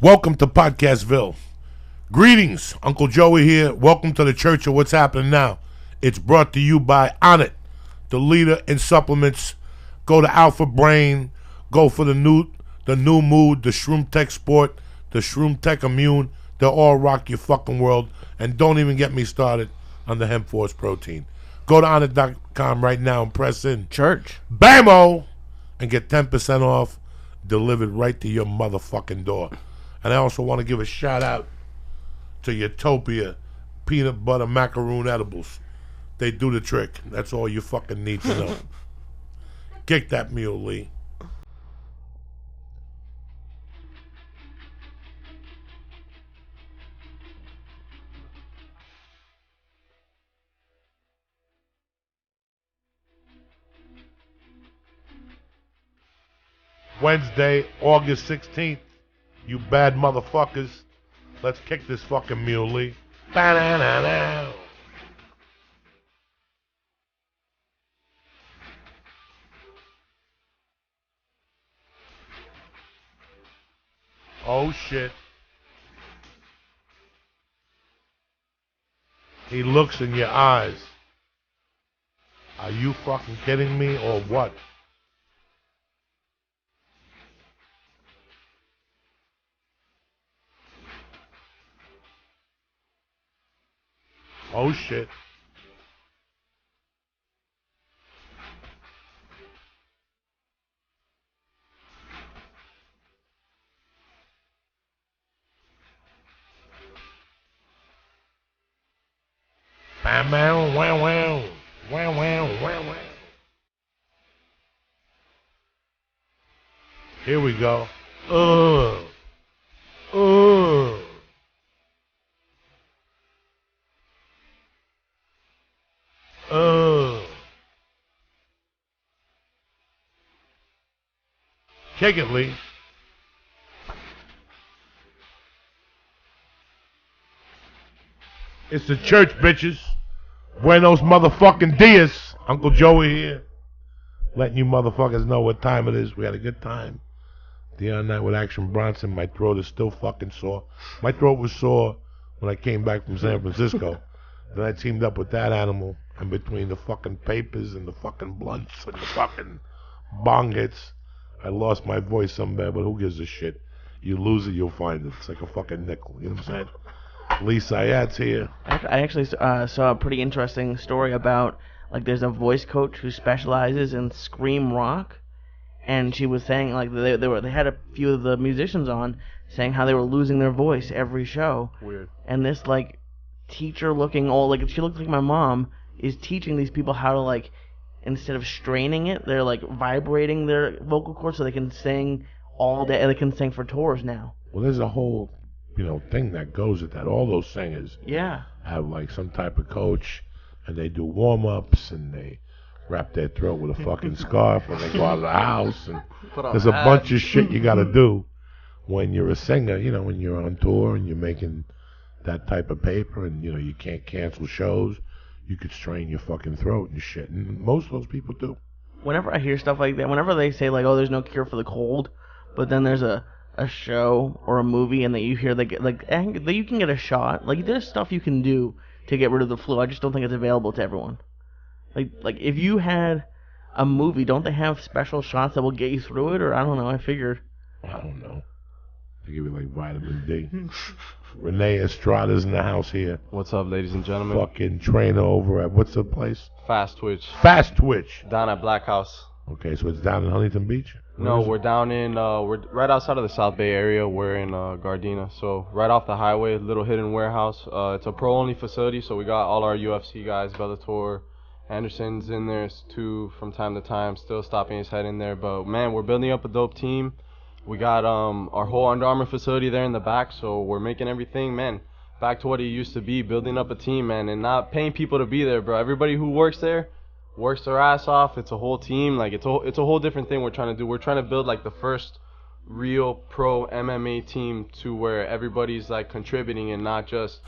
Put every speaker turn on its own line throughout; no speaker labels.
Welcome to Podcastville. Greetings, Uncle Joey here. Welcome to the Church of What's Happening Now. It's brought to you by Onnit, the leader in supplements. Go to Alpha Brain. Go for the new mood, the Shroom Tech Sport, the Shroom Tech Immune. They'll all rock your fucking world. And don't even get me started on the Hemp Force Protein. Go to Onnit.com right now and press in
Church.
BAMO! And get 10% off delivered right to your motherfucking door. And I also want to give a shout out to Utopia peanut butter macaroon edibles. They do the trick. That's all you fucking need to know. Kick that mule, Lee. Wednesday, August 16th. You bad motherfuckers. Let's kick this fucking muley. Ba-na-na-na. Oh shit. He looks in your eyes. Are you fucking kidding me or what? Oh shit. Bam, bam, wow, wow. Wow, wow, wow, wow. Here we go. Kick it, Lee. It's the church, bitches. Buenos motherfucking Diaz. Uncle Joey here. Letting you motherfuckers know what time it is. We had a good time. The other night with Action Bronson, my throat is still fucking sore. My throat was sore when I came back from San Francisco. Then I teamed up with that animal, and between the fucking papers and the fucking blunts and the fucking bong hits, I lost my voice some bad, but who gives a shit? You lose it, you'll find it. It's like a fucking nickel. You know what I'm saying? Lee Syatt's here.
I actually saw a pretty interesting story about, like, there's a voice coach who specializes in scream rock, and she was saying, like, they had a few of the musicians on saying how they were losing their voice every show.
Weird.
And this, like, teacher-looking old, like, she looks like my mom, is teaching these people how to, like, instead of straining it, they're like vibrating their vocal cords so they can sing all day. They can sing for tours now.
Well, there's a whole, thing that goes with that. All those singers have like some type of coach, and they do warm-ups, and they wrap their throat with a fucking scarf when they go out of the house. And there's a bunch of shit you got to do when you're a singer. When you're on tour and you're making that type of paper, and you can't cancel shows. You could strain your fucking throat and shit, and most of those people do.
Whenever I hear stuff like that, whenever they say, like, oh, there's no cure for the cold, but then there's a show or a movie and that you hear, that you can get a shot. Like, there's stuff you can do to get rid of the flu. I just don't think it's available to everyone. Like if you had a movie, don't they have special shots that will get you through it? Or I don't know, I figured.
I don't know. They give you, like, vitamin D. Rene Estrada's in the house here.
What's up, ladies and gentlemen?
Fucking trainer over at, what's the place?
Fast Twitch.
Fast Twitch.
Down at Blackhouse.
Okay, so it's down in Huntington Beach?
No, we're down in, we're right outside of the South Bay area. We're in Gardena. So right off the highway, little hidden warehouse. It's a pro-only facility, so we got all our UFC guys, Bellator. Anderson's in there too from time to time, still stopping his head in there. But, man, we're building up a dope team. We got our whole Under Armour facility there in the back, so we're making everything, man, back to what it used to be, building up a team, man, and not paying people to be there, bro. Everybody who works there works their ass off. It's a whole team. Like, it's a whole different thing we're trying to do. We're trying to build, like, the first real pro MMA team to where everybody's, like, contributing and not just,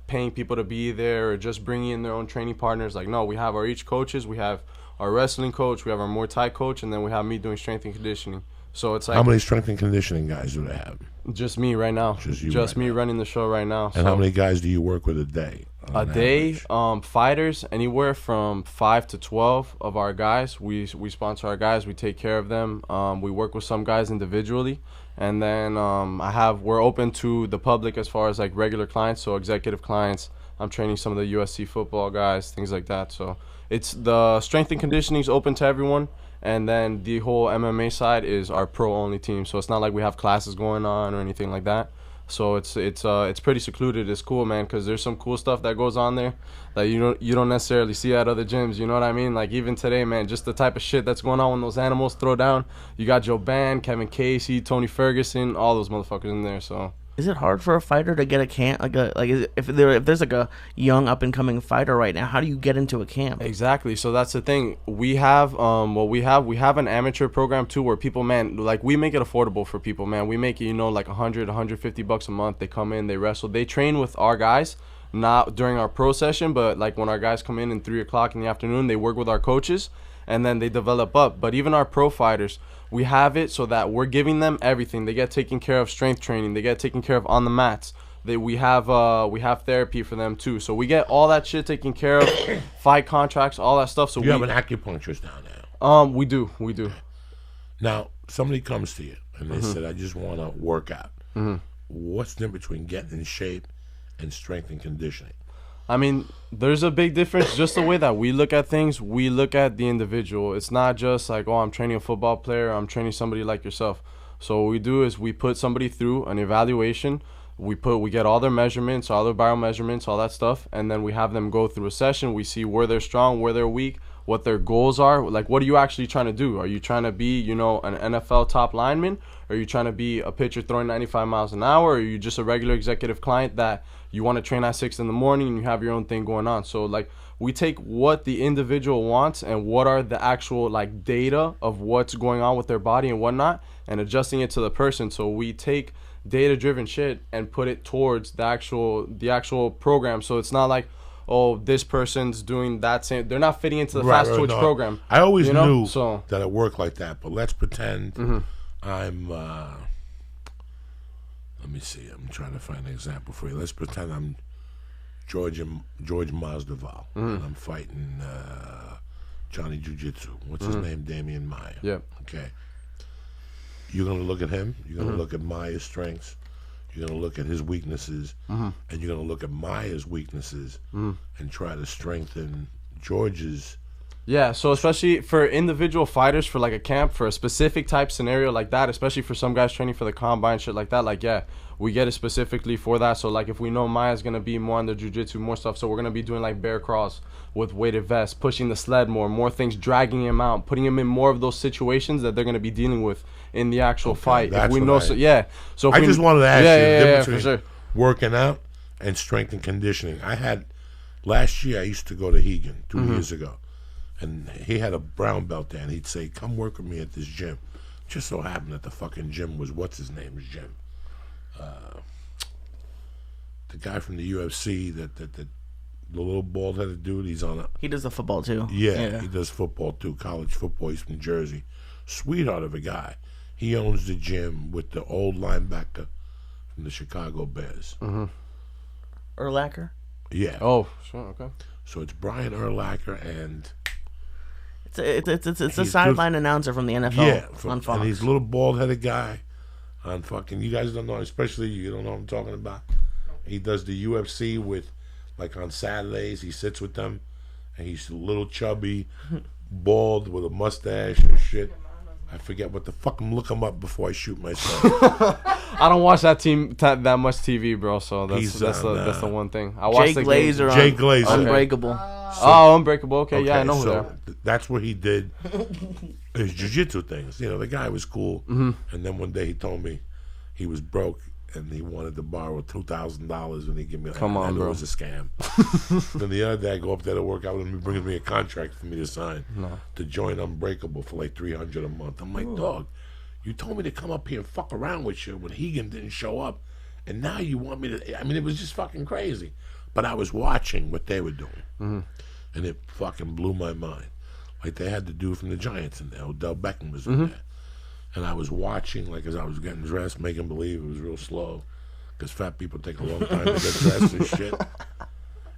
paying people to be there or just bringing in their own training partners. Like, no, we have our each coaches. We have our wrestling coach. We have our Muay Thai coach, and then we have me doing strength and conditioning. So it's like
how many strength and conditioning guys do they have?
just me right now.
Just you
Just
right
me
now.
running the show right now.
And how many guys do you work with a day?
A day, fighters, anywhere from 5 to 12 of our guys. We sponsor our guys. We take care of them. We work with some guys individually, and then we're open to the public as far as like regular clients, so executive clients. I'm training some of the USC football guys, things like that. So it's the strength and conditioning is open to everyone, and then the whole MMA side is our pro only team. So it's not like we have classes going on or anything like that. So it's pretty secluded. It's cool, man, because there's some cool stuff that goes on there that you don't necessarily see at other gyms. You know what I mean? Like even today, man, just the type of shit that's going on when those animals throw down. You got Jouban, Kevin Casey, Tony Ferguson, all those motherfuckers in there. So
Is it hard for a fighter to get a camp? If there's like a young up and coming fighter right now, how do you get into a camp?
exactly. So that's the thing. We have we have an amateur program too, where people, man, like we make it affordable for people, man. We make it, like $100-$150 a month. They come in, they wrestle, they train with our guys, not during our pro session, but like when our guys come in 3 o'clock in the afternoon, they work with our coaches, and then they develop up. But even our pro fighters, we have it so that we're giving them everything. They get taken care of strength training. They get taken care of on the mats. We have therapy for them too. So we get all that shit taken care of, fight contracts, all that stuff. So
You have an acupuncturist down there.
We do.
Now, somebody comes to you and they said, I just want to work out. What's the difference between getting in shape and strength and conditioning?
I mean, there's a big difference. Just the way that we look at things, we look at the individual. It's not just like, oh, I'm training a football player, I'm training somebody like yourself. So what we do is we put somebody through an evaluation. We get all their measurements, all their biomeasurements, all that stuff, and then we have them go through a session. We see where they're strong, where they're weak, what their goals are. Like, what are you actually trying to do? Are you trying to be, an NFL top lineman? Are you trying to be a pitcher throwing 95 miles an hour? Or are you just a regular executive client that you want to train at 6 in the morning and you have your own thing going on? So, like, we take what the individual wants and what are the actual, like, data of what's going on with their body and whatnot, and adjusting it to the person. So we take data-driven shit and put it towards the actual program. So it's not like, oh, this person's doing that same. They're not fitting into the fast twitch program.
I always knew
so
that it worked like that, but let's pretend I'm. Let me see. I'm trying to find an example for you. Let's pretend I'm George Masvidal, and I'm fighting Johnny Jiu-Jitsu. What's his name? Damian Maia.
Yep.
Okay. You're gonna look at him. You're gonna look at Maia's strengths. You're going to look at his weaknesses, and you're going to look at Maia's weaknesses and try to strengthen George's.
Yeah, so especially for individual fighters, for like a camp, for a specific type scenario like that, especially for some guys training for the combine, shit like that, like, yeah, we get it specifically for that. So, like, if we know Maia's going to be more on the jiu-jitsu, more stuff, so we're going to be doing, like, bear crawls with weighted vests, pushing the sled more things, dragging him out, putting him in more of those situations that they're going to be dealing with in the actual fight. If we know, so
I just wanted to ask you the difference
for
between
sure.
working out and strength and conditioning. Last year I used to go to Hegan 2 years ago, and he had a brown belt there, and he'd say, come work with me at this gym. Just so happened that the fucking gym was, what's his name's gym? The guy from the UFC, the little bald-headed dude,
he does the football too.
Yeah, he does football too, college football. He's from Jersey. Sweetheart of a guy. He owns the gym with the old linebacker from the Chicago Bears.
Urlacher?
Yeah.
Oh, sure, okay.
So it's Brian Urlacher, and
it's a sideline announcer from the NFL on Fox.
And he's a little bald-headed guy on fucking, you guys don't know, especially you don't know what I'm talking about. He does the UFC with, like, on Saturdays, he sits with them, and he's a little chubby, bald, with a mustache and shit. I forget what the fuck. I'm looking him up before I shoot myself.
I don't watch that much TV, bro. So that's the one thing. I watch
Jay Glazer.
Jay Glazer.
Unbreakable.
Unbreakable. Okay, yeah, I know who they are.
That's where he did his jiu-jitsu things. The guy was cool. And then one day he told me he was broke and he wanted to borrow $2,000 and he gave me.
Come on, bro.
It was a scam. Then the other day I go up there to work out with him. He brings me a contract for me to sign to join Unbreakable for like $300 a month. I'm like, dog, you told me to come up here and fuck around with you when Hegan didn't show up, and now you want me to. I mean, it was just fucking crazy. But I was watching what they were doing, and it fucking blew my mind. Like they had the dude from the Giants in there. Odell Beckham was in there. and I was watching, like, as I was getting dressed, making believe it was real slow, because fat people take a long time to get dressed and shit.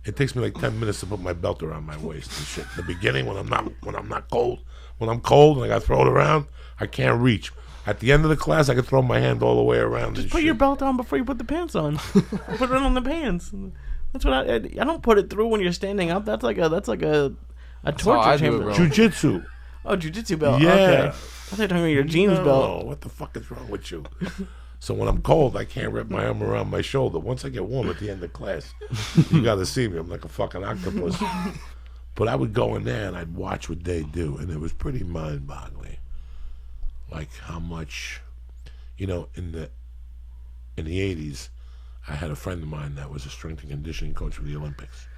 It takes me like 10 minutes to put my belt around my waist and shit. In the beginning, when I'm not cold, when I'm cold and I got to throw it around, I can't reach. At the end of the class, I can throw my hand all the way around.
Just put your belt on before you put the pants on. Put it on the pants. That's what I don't put it through when you're standing up. That's like a torture chamber.
Jiu-jitsu.
Oh, jiu-jitsu belt.
Yeah.
Okay. I thought you were talking about your jeans belt.
What the fuck is wrong with you? So when I'm cold, I can't wrap my arm around my shoulder. Once I get warm at the end of class, you got to see me. I'm like a fucking octopus. But I would go in there and I'd watch what they do, and it was pretty mind-boggling. Like how much, in the 80s, I had a friend of mine that was a strength and conditioning coach for the Olympics.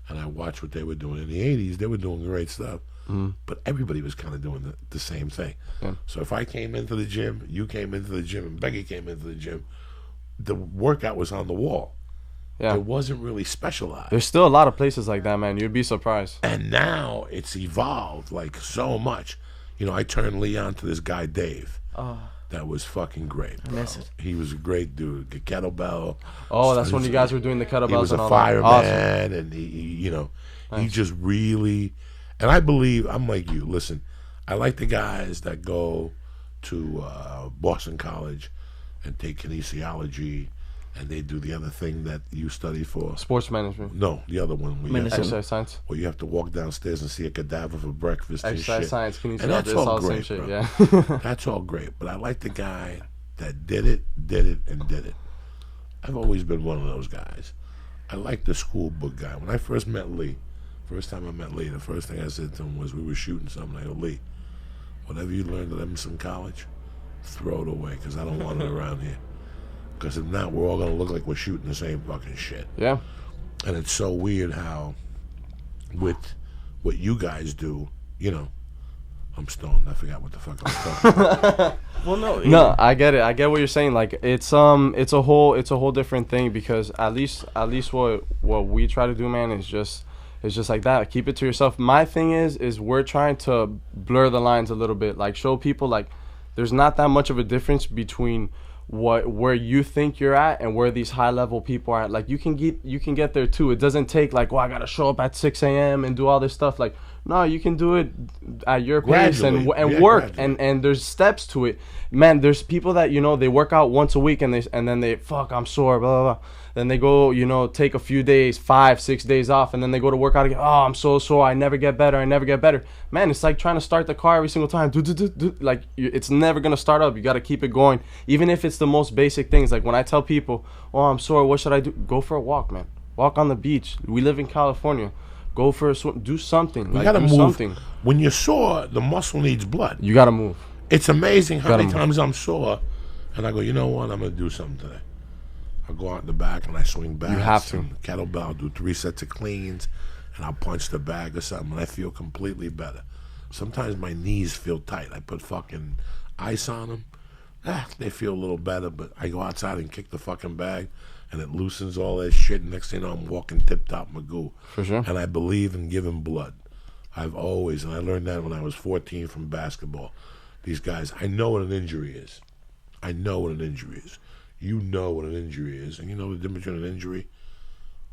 And I watched what they were doing. In the 80s, they were doing great stuff. But everybody was kind of doing the same thing. Yeah. So if I came into the gym, you came into the gym, and Becky came into the gym, the workout was on the wall. Yeah. It wasn't really specialized.
There's still a lot of places like that, man. You'd be surprised.
And now it's evolved like so much. I turned Lee on to this guy, Dave. Oh. That was fucking great, bro. I miss it. He was a great dude. The kettlebell.
Oh, that's when you guys were doing the kettlebells. He
was a fireman, awesome. And he nice. He just really, and I believe, I'm like you. Listen, I like the guys that go to Boston College and take kinesiology, and they do the other thing that you study for.
Sports management.
No, the other one.
Exercise science.
Where you have to walk downstairs and see a cadaver for breakfast.
Exercise science, kinesiology.
And that's all great,
shit,
bro.
Yeah.
That's all great. But I like the guy that did it. I've always been one of those guys. I like the school book guy. When I first met Lee, the first thing I said to him was, we were shooting something. I go, Lee, whatever you learned at Emerson College, throw it away, because I don't want it around here. Because if not, we're all going to look like we're shooting the same fucking shit.
Yeah.
And it's so weird how, with what you guys do, I'm stoned. I forgot what the fuck I was talking about.
Well,
no, I get it. I get what you're saying. Like it's a whole different thing, because at least what we try to do, man, is just like that. Keep it to yourself. My thing is we're trying to blur the lines a little bit. Like show people like there's not that much of a difference between where you think you're at and where these high level people are at. Like you can get there too. It doesn't take like, I gotta show up at 6 a.m. and do all this stuff. Like, no, you can do it at your pace and work. And there's steps to it, man. There's people that they work out once a week and then they fuck, I'm sore, blah blah blah. Then they go take a few days, 5-6 days off, and then they go to work out again. Oh, I'm so sore, I never get better. Man, it's like trying to start the car every single time. Like it's never gonna start up. You gotta keep it going, even if it's the most basic things. Like when I tell people, oh, I'm sore, what should I do? Go for a walk, man. Walk on the beach. We live in California. Go for a swim. Do something.
You gotta move. Something. When you're sore, the muscle needs blood.
You gotta move.
It's amazing how many times I'm sore, and I go, you know what? I'm gonna do something today. I go out in the back and I swing back.
You have to.
Kettlebell, do 3 sets of cleans, and I'll punch the bag or something, and I feel completely better. Sometimes my knees feel tight. I put fucking ice on them. They feel a little better, but I go outside and kick the fucking bag, and it loosens all that shit. And next thing you know, I'm walking tip-top Magoo.
For sure.
And I believe in giving blood. I've always, and I learned that when I was 14 from basketball. These guys, I know what an injury is. You know what an injury is, and you know the difference between an injury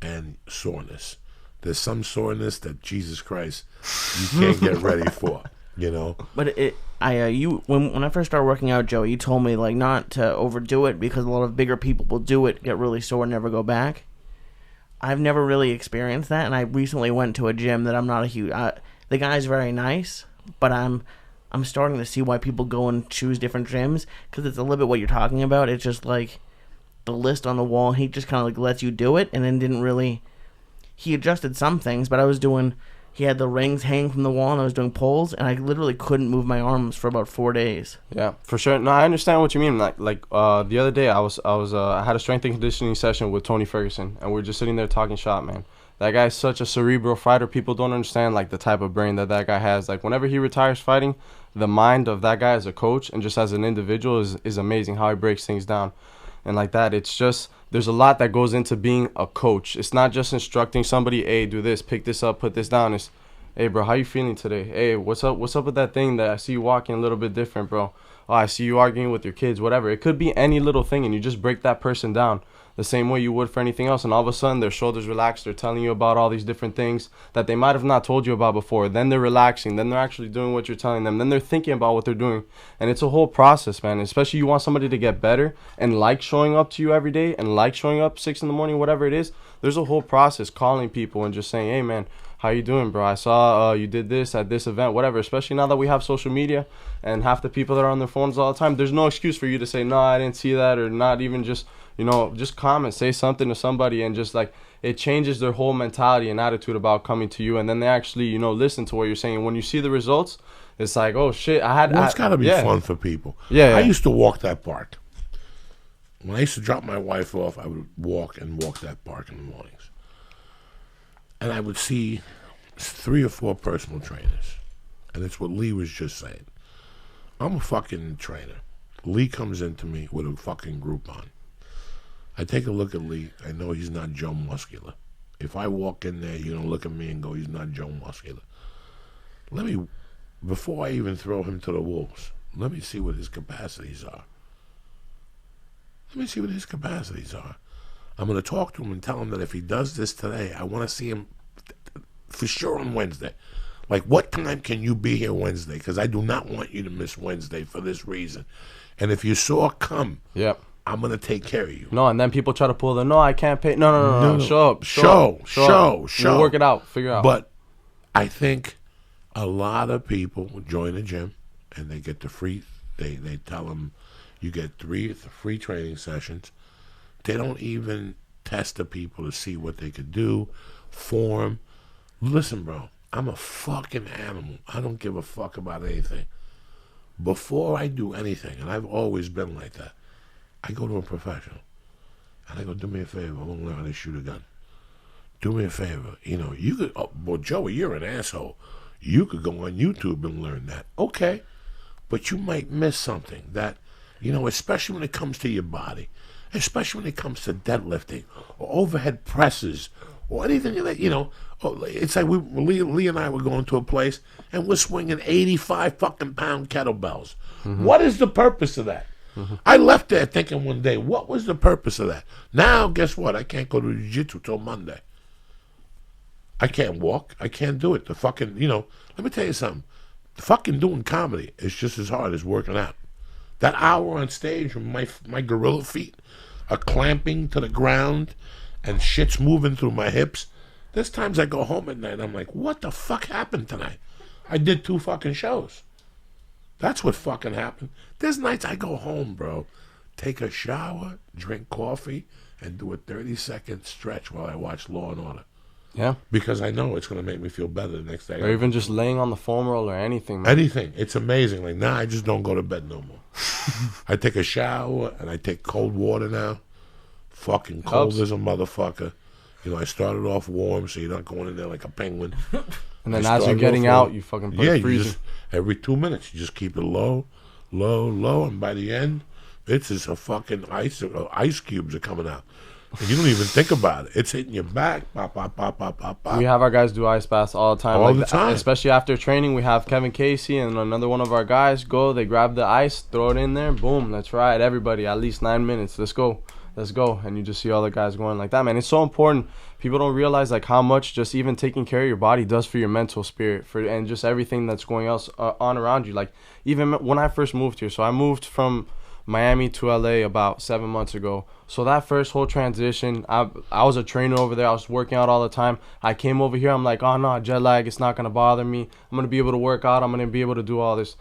and soreness. There's some soreness that, Jesus Christ, you can't get ready for,
But when I first started working out, Joe, you told me like not to overdo it because a lot of bigger people will do it, get really sore, and never go back. I've never really experienced that, and I recently went to a gym that I'm not a huge. The guy's very nice, but I'm starting to see why people go and choose different gyms, because it's a little bit what you're talking about. It's just like the list on the wall, and he just kind of like lets you do it, and then didn't really. He adjusted some things, but he had the rings hanging from the wall, and I was doing pulls, and I literally couldn't move my arms for about 4 days.
Yeah, for sure. No, I understand what you mean. Like the other day, I had a strength and conditioning session with Tony Ferguson, and we were just sitting there talking shop, man. That guy's such a cerebral fighter. People don't understand like the type of brain that guy has. Like whenever he retires fighting, the mind of that guy as a coach and just as an individual is amazing. How he breaks things down, and like that, it's just there's a lot that goes into being a coach. It's not just instructing somebody, hey, do this, pick this up, put this down. Hey, bro, how you feeling today? Hey, what's up with that thing that I see you walking a little bit different, bro? Oh, I see you arguing with your kids, whatever. It could be any little thing, and you just break that person down the same way you would for anything else, and all of a sudden their shoulders relax. They're telling you about all these different things that they might have not told you about before. Then they're relaxing. Then they're actually doing what you're telling them. Then they're thinking about what they're doing, and it's a whole process, man. Especially you want somebody to get better and like showing up to you every day and like showing up 6 in the morning, whatever it is. There's a whole process, calling people and just saying, hey, man, how you doing, bro? I saw you did this at this event, whatever. Especially now that we have social media and half the people that are on their phones all the time, there's no excuse for you to say, no, I didn't see that, or not even just, just comment, say something to somebody, and just like it changes their whole mentality and attitude about coming to you, and then they actually, listen to what you're saying. When you see the results, it's like, oh shit,
it's got to be fun for people.
Yeah.
I used to walk that park. When I used to drop my wife off, I would walk that park in the mornings. And I would see 3 or 4 personal trainers. And it's what Lee was just saying. I'm a fucking trainer. Lee comes into me with a fucking group on. I take a look at Lee. I know he's not Joe Muscular. If I walk in there, you don't look at me and go, he's not Joe Muscular. Before I even throw him to the wolves, let me see what his capacities are. I'm going to talk to him and tell him that if he does this today, I want to see him for sure on Wednesday. Like, what time can you be here Wednesday? Because I do not want you to miss Wednesday for this reason. And if you saw come,
yep,
I'm going to take care of you.
No, and then people try to pull the, no, I can't pay. No. Show up.
Show.
We'll work it out. Figure it out.
But I think a lot of people join a gym and they get the free, they tell them you get 3 free training sessions. They don't even test the people to see what they could do, form. Listen, bro, I'm a fucking animal. I don't give a fuck about anything. Before I do anything, and I've always been like that, I go to a professional. And I go, do me a favor, I want to learn how to shoot a gun. Do me a favor. You could, well, Joey, you're an asshole. You could go on YouTube and learn that. Okay. But you might miss something that, especially when it comes to your body, especially when it comes to deadlifting or overhead presses or anything that, it's like Lee and I were going to a place and we're swinging 85 fucking pound kettlebells. Mm-hmm. What is the purpose of that? Mm-hmm. I left there thinking one day, what was the purpose of that? Now, guess what? I can't go to jiu-jitsu till Monday. I can't walk. I can't do it. The fucking, let me tell you something. The fucking doing comedy is just as hard as working out. That hour on stage with my gorilla feet are clamping to the ground and shit's moving through my hips. There's times I go home at night and I'm like, what the fuck happened tonight? I did 2 fucking shows. That's what fucking happened. There's nights I go home, bro, take a shower, drink coffee, and do a 30-second stretch while I watch Law & Order.
Yeah.
Because I know it's going to make me feel better the next day.
Or even just laying on the foam roll or anything, man.
Anything. It's amazing. Like, now I just don't go to bed no more. I take a shower, and I take cold water now. Fucking cold as a motherfucker. I started off warm, so you're not going in there like a penguin.
And then as you're getting out, you fucking put it freezing.
Every 2 minutes, you just keep it low, low, low, and by the end, it's just a fucking ice cubes are coming out. And you don't even think about it. It's hitting your back, pop, pop, pop, pop, pop, pop.
We have our guys do ice baths all the time.
All the time.
Especially after training, we have Kevin Casey and another one of our guys go. They grab the ice, throw it in there, boom, let's ride. Everybody, at least 9 minutes. Let's go. And you just see all the guys going like that, man. It's so important. People don't realize like how much just even taking care of your body does for your mental spirit, and just everything that's going else on around you. Like even when I first moved here, so I moved from Miami to LA about 7 months ago. So that first whole transition, I was a trainer over there. I was working out all the time. I came over here. I'm like, oh no, jet lag. It's not gonna bother me. I'm gonna be able to work out. I'm gonna be able to do all this.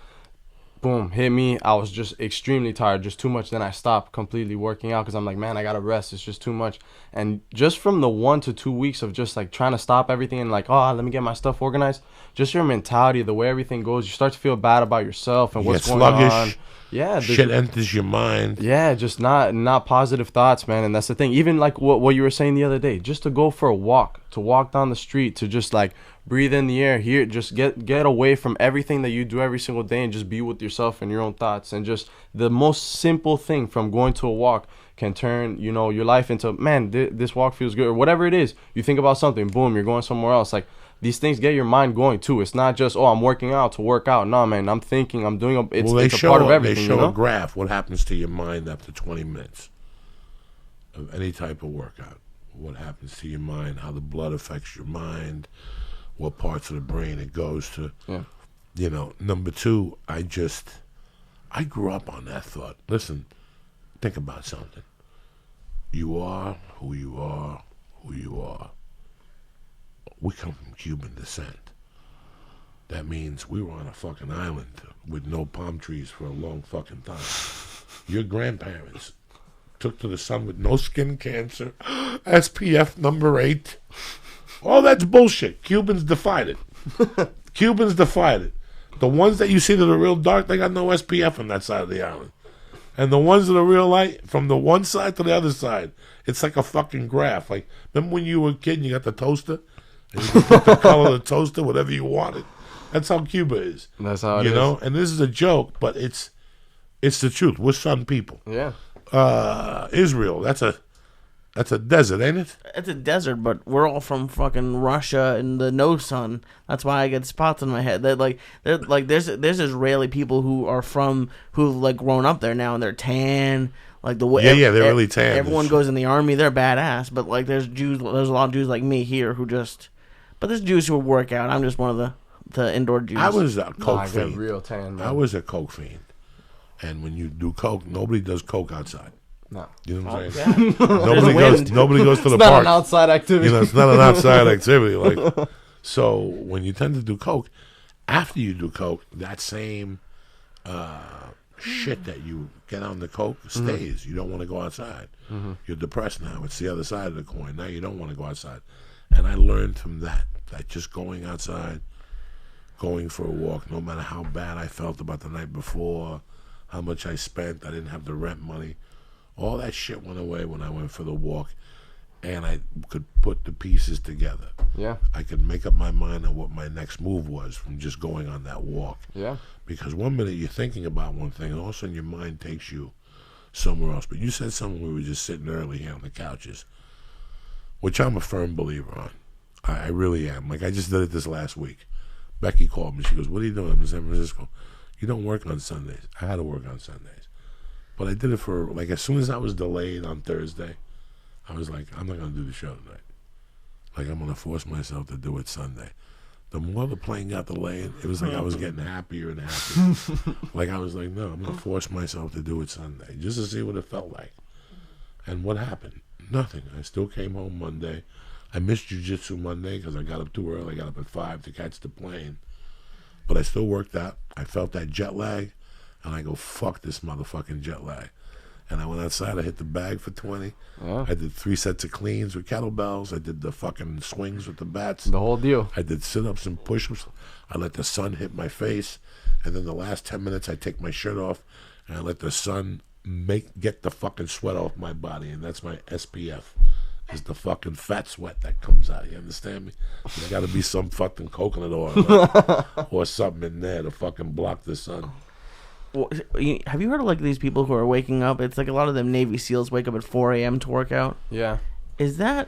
Boom, hit me. I was just extremely tired, just too much. Then I stopped completely working out because I'm like, man, I gotta rest. It's just too much. And just from the 1 to 2 weeks of just like trying to stop everything and like, oh, let me get my stuff organized, just your mentality, the way everything goes, you start to feel bad about yourself and what's going on. Yeah,
shit enters your mind.
Yeah, just not positive thoughts, man. And that's the thing. Even like what you were saying the other day, just to go for a walk, to walk down the street, to just like breathe in the air here, just get away from everything that you do every single day and just be with yourself and your own thoughts. And just the most simple thing from going to a walk can turn, your life into, man, this walk feels good, or whatever it is. You think about something, boom, you're going somewhere else. Like these things get your mind going too. It's not just, I'm working out to work out. No, man, I'm thinking, I'm doing it's a part of everything.
They show a graph. What happens to your mind after 20 minutes of any type of workout? What happens to your mind? How the blood affects your mind? What parts of the brain it goes to?
Yeah.
You know. Number two, I grew up on that thought. Listen, think about something. You are who you are, who you are. We come from Cuban descent. That means we were on a fucking island with no palm trees for a long fucking time. Your grandparents took to the sun with no skin cancer, SPF number 8. All that's bullshit. Cubans defied it. Cubans defied it. The ones that you see that are real dark, they got no SPF on that side of the island. And the ones that are real light, from the one side to the other side, it's like a fucking graph. Like, remember when you were a kid and you got the toaster? And you could put the color of the toaster, whatever you wanted. That's how Cuba is.
That's how it is.
You know? And this is a joke, but it's the truth. We're sun people.
Yeah.
Israel, that's a desert, ain't it?
It's a desert, but we're all from fucking Russia and the no sun. That's why I get spots on my head. There's Israeli people who've like grown up there now and they're tan. Like the way
they're really tan.
Everyone goes in the army, they're badass. But like there's a lot of Jews like me here who just. But there's Jews who work out. I'm just one of the indoor Jews.
I was a coke fiend.
Real tan, man.
I was a coke fiend, and when you do coke, nobody does coke outside.
No.
You know what I'm saying? Nobody goes to the
It's not
park.
an outside activity.
You know, it's not an outside activity. Like, so when you tend to do coke, after you do coke, that same shit that you get on the coke stays. You don't want to go outside. You're depressed now. It's the other side of the coin. Now you don't want to go outside. And I learned from that just going outside, going for a walk, no matter how bad I felt about the night before, how much I spent, I didn't have the rent money. All that shit went away when I went for the walk, and I could put the pieces together.
Yeah.
I could make up my mind on what my next move was from just going on that walk.
Yeah.
Because one minute you're thinking about one thing, and all of a sudden your mind takes you somewhere else. But you said something, we were just sitting early here on the couches, which I'm a firm believer on. I really am. Like, I just did it this last week. Becky called me. She goes, "What are you doing? I'm in San Francisco." "You don't work on Sundays." I had to work on Sundays. But I did it for, like, as soon as I was delayed on Thursday, I was like, I'm not going to do the show tonight. Like, I'm going to force myself to do it Sunday. The more the plane got delayed, it was like I was getting happier and happier. Like, I was like, no, I'm going to force myself to do it Sunday, just to see what it felt like. And what happened? Nothing. I still came home Monday. I missed jiu-jitsu Monday because I got up too early. I got up at 5 to catch the plane. But I still worked out. I felt that jet lag. And I go, fuck this motherfucking jet lag. And I went outside, I hit the bag for 20.
Yeah.
I did 3 sets of cleans with kettlebells. I did the fucking swings with the bats.
The whole deal.
I did sit-ups and push-ups. I let the sun hit my face. And then the last 10 minutes, I take my shirt off. And I let the sun get the fucking sweat off my body. And that's my SPF. Is the fucking fat sweat that comes out. You understand me? There's got to be some fucking coconut oil or something in there to fucking block the sun.
Well, have you heard of like these people who are waking up? It's like a lot of them Navy SEALs wake up at 4 a.m. to work out.
Yeah.
Is that?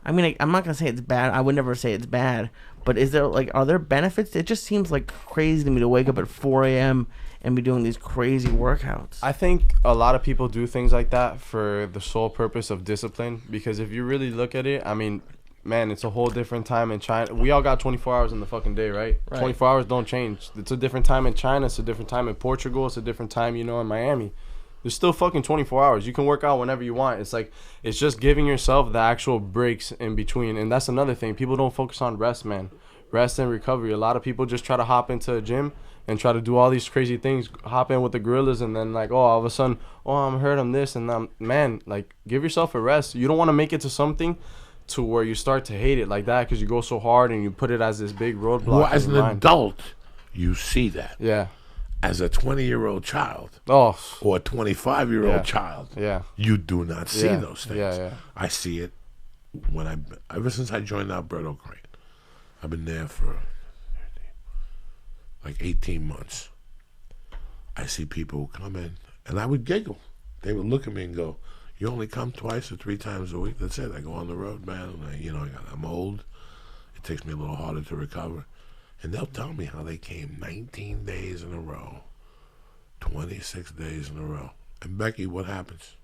I mean, I'm not gonna say it's bad. I would never say it's bad. But is there are there benefits? It just seems like crazy to me to wake up at 4 a.m. and be doing these crazy workouts.
I think a lot of people do things like that for the sole purpose of discipline. Because if you really look at it, I mean, man, it's a whole different time in China. We all got 24 hours in the fucking day, right? 24 hours don't change. It's a different time in China. It's a different time in Portugal. It's a different time, in Miami. There's still fucking 24 hours. You can work out whenever you want. It's like, it's just giving yourself the actual breaks in between. And that's another thing. People don't focus on rest, man. Rest and recovery. A lot of people just try to hop into a gym and try to do all these crazy things. Hop in with the gorillas and then like, all of a sudden, I'm hurt, I'm this. And man, like, give yourself a rest. You don't want to make it to something to where you start to hate it like that because you go so hard and you put it as this big roadblock.
Well, as an adult, you see that.
Yeah.
As a 20-year-old child
or
a 25-year-old child, you do not see those things.
Yeah.
I see it ever since I joined Alberto Crane. I've been there for like 18 months. I see people come in, and I would giggle. They would look at me and go, "You only come 2 or 3 times a week?" That's it. I go on the road, man. And I'm old. It takes me a little harder to recover. And they'll tell me how they came 19 days in a row, 26 days in a row. And Becky, what happens?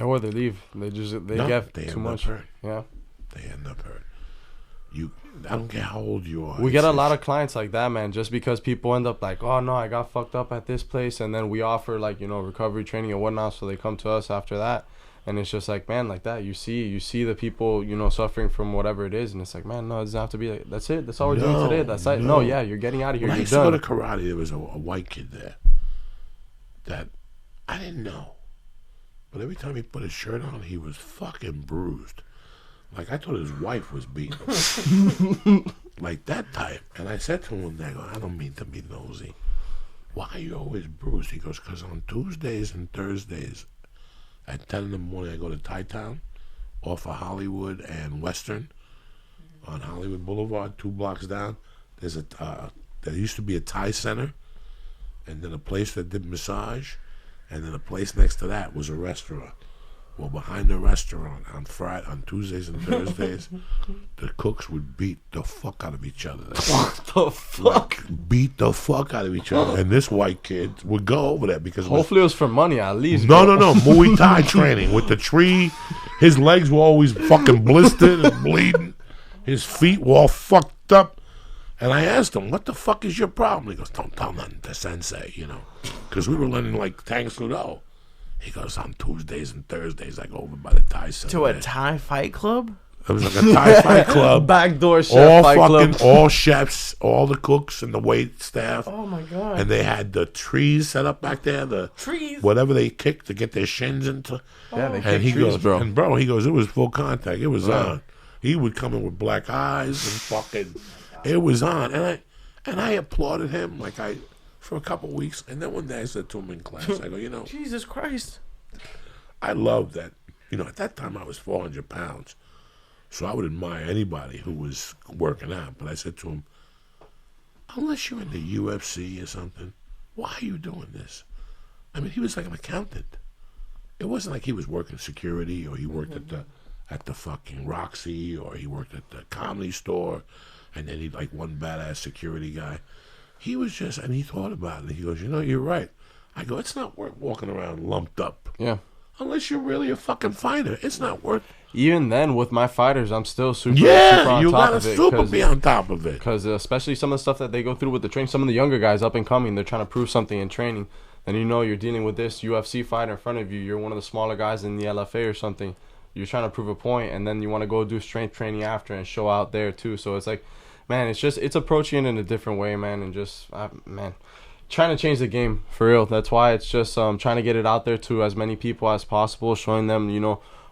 Or they leave. They get too much.
Hurt.
Yeah.
They end up hurt. I don't care how old you are.
We get a lot of clients like that, man, just because people end up like, oh, no, I got fucked up at this place. And then we offer, like, recovery training and whatnot. So they come to us after that. And it's just like, man, like that. You see the people, suffering from whatever it is. And it's like, man, no, it doesn't have to be like, that's it. That's all we're doing today. That's it. No, yeah, you're getting out of here.
When I
you're
used to
done.
go to karate, there was a white kid there that I didn't know. But every time he put his shirt on, he was fucking bruised. Like, I thought his wife was beating him. Like that type. And I said to him one day, I don't mean to be nosy. Why are you always bruised? He goes, because on Tuesdays and Thursdays at 10 in the morning, I go to Thai Town off of Hollywood and Western on Hollywood Boulevard, 2 blocks down. There's there used to be a Thai center, and then a place that did massage, and then a place next to that was a restaurant. Well, behind the restaurant on Tuesdays and Thursdays, the cooks would beat the fuck out of each other.
What the fuck?
Like, beat the fuck out of each other. And this white kid would go over there because
hopefully it was for money at least.
No. Muay Thai training with the tree. His legs were always fucking blistered and bleeding. His feet were all fucked up. And I asked him, what the fuck is your problem? He goes, don't tell nothing to Sensei, Because we were learning like Tang Sudo. He goes, on Tuesdays and Thursdays, I go over by the Thai center.
To a Thai fight club?
It was like a Thai fight club.
Backdoor chef fight club.
All chefs, all the cooks and the wait staff.
Oh, my God.
And they had the trees set up back there. The
trees?
Whatever they kicked to get their shins into.
Yeah, they
and he
trees,
goes,
bro.
And bro, he goes, it was full contact. It was on. He would come in with black eyes and fucking, it was on. And I applauded him for a couple of weeks. And then one day I said to him in class, I go,
Jesus Christ.
I love that. At that time I was 400 pounds. So I would admire anybody who was working out. But I said to him, unless you're in the UFC or something, why are you doing this? I mean, he was like an accountant. It wasn't like he was working security or he worked at the fucking Roxy or he worked at the Comedy Store and then he like one badass security guy. He was just, and he thought about it. He goes, you're right. I go, it's not worth walking around lumped up.
Yeah.
Unless you're really a fucking fighter. It's not worth.
Even then, with my fighters, I'm still super
you
on top
gotta
of it.
super be on top of it.
Because especially some of the stuff that they go through with the training, some of the younger guys up and coming, they're trying to prove something in training. And you're dealing with this UFC fighter in front of you. You're one of the smaller guys in the LFA or something. You're trying to prove a point, and then you want to go do strength training after and show out there too. So it's like, man, it's approaching it in a different way, man. And just, trying to change the game for real. That's why it's just trying to get it out there to as many people as possible, showing them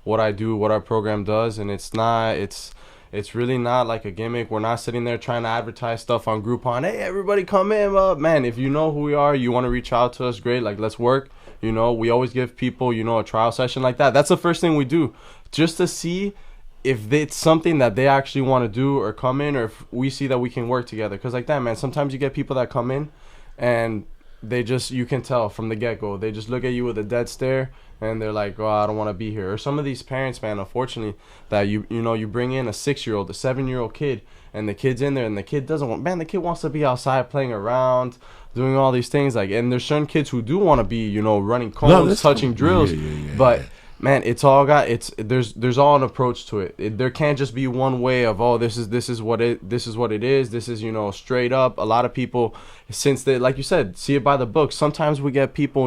what I do, what our program does. And it's really not like a gimmick. We're not sitting there trying to advertise stuff on Groupon. Hey, everybody come in. Man, if you know who we are, you want to reach out to us, great. Like, let's work. We always give people a trial session like that. That's the first thing we do, just to see if it's something that they actually want to do or come in, or if we see that we can work together. Because like that, man, sometimes you get people that come in and they just, you can tell from the get-go, they just look at you with a dead stare and they're like, oh, I don't want to be here. Or some of these parents, man, unfortunately, that you bring in a 6-year-old, a 7-year-old kid, and the kid's in there and the kid doesn't want, man, the kid wants to be outside playing around, doing all these things. And there's certain kids who do want to be, running cones, touching drills, but man, it's all got, there's all an approach to it. There can't just be one way of, oh, this is what it is. This is, straight up. A lot of people, since they, like you said, see it by the book. Sometimes we get people,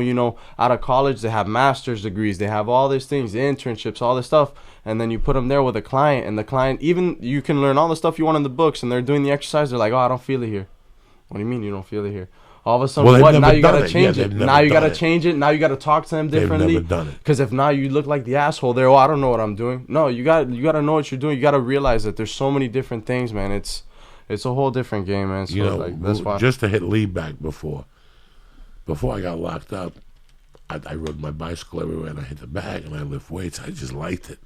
out of college, they have master's degrees, they have all these things, internships, all this stuff, and then you put them there with a client, and the client, even you can learn all the stuff you want in the books, and they're doing the exercise, they're like, oh, I don't feel it here. What do you mean you don't feel it here? All of a sudden, now you gotta change it. Now you gotta change it. Now you gotta talk to them differently.
They've never done it.
Because if now you look like the asshole there, I don't know what I'm doing. No, you gotta know what you're doing. You gotta realize that there's so many different things, man. It's a whole different game, man. So that's why.
Just to hit Lee back before I got locked up, I rode my bicycle everywhere and I hit the bag and I lift weights. I just liked it.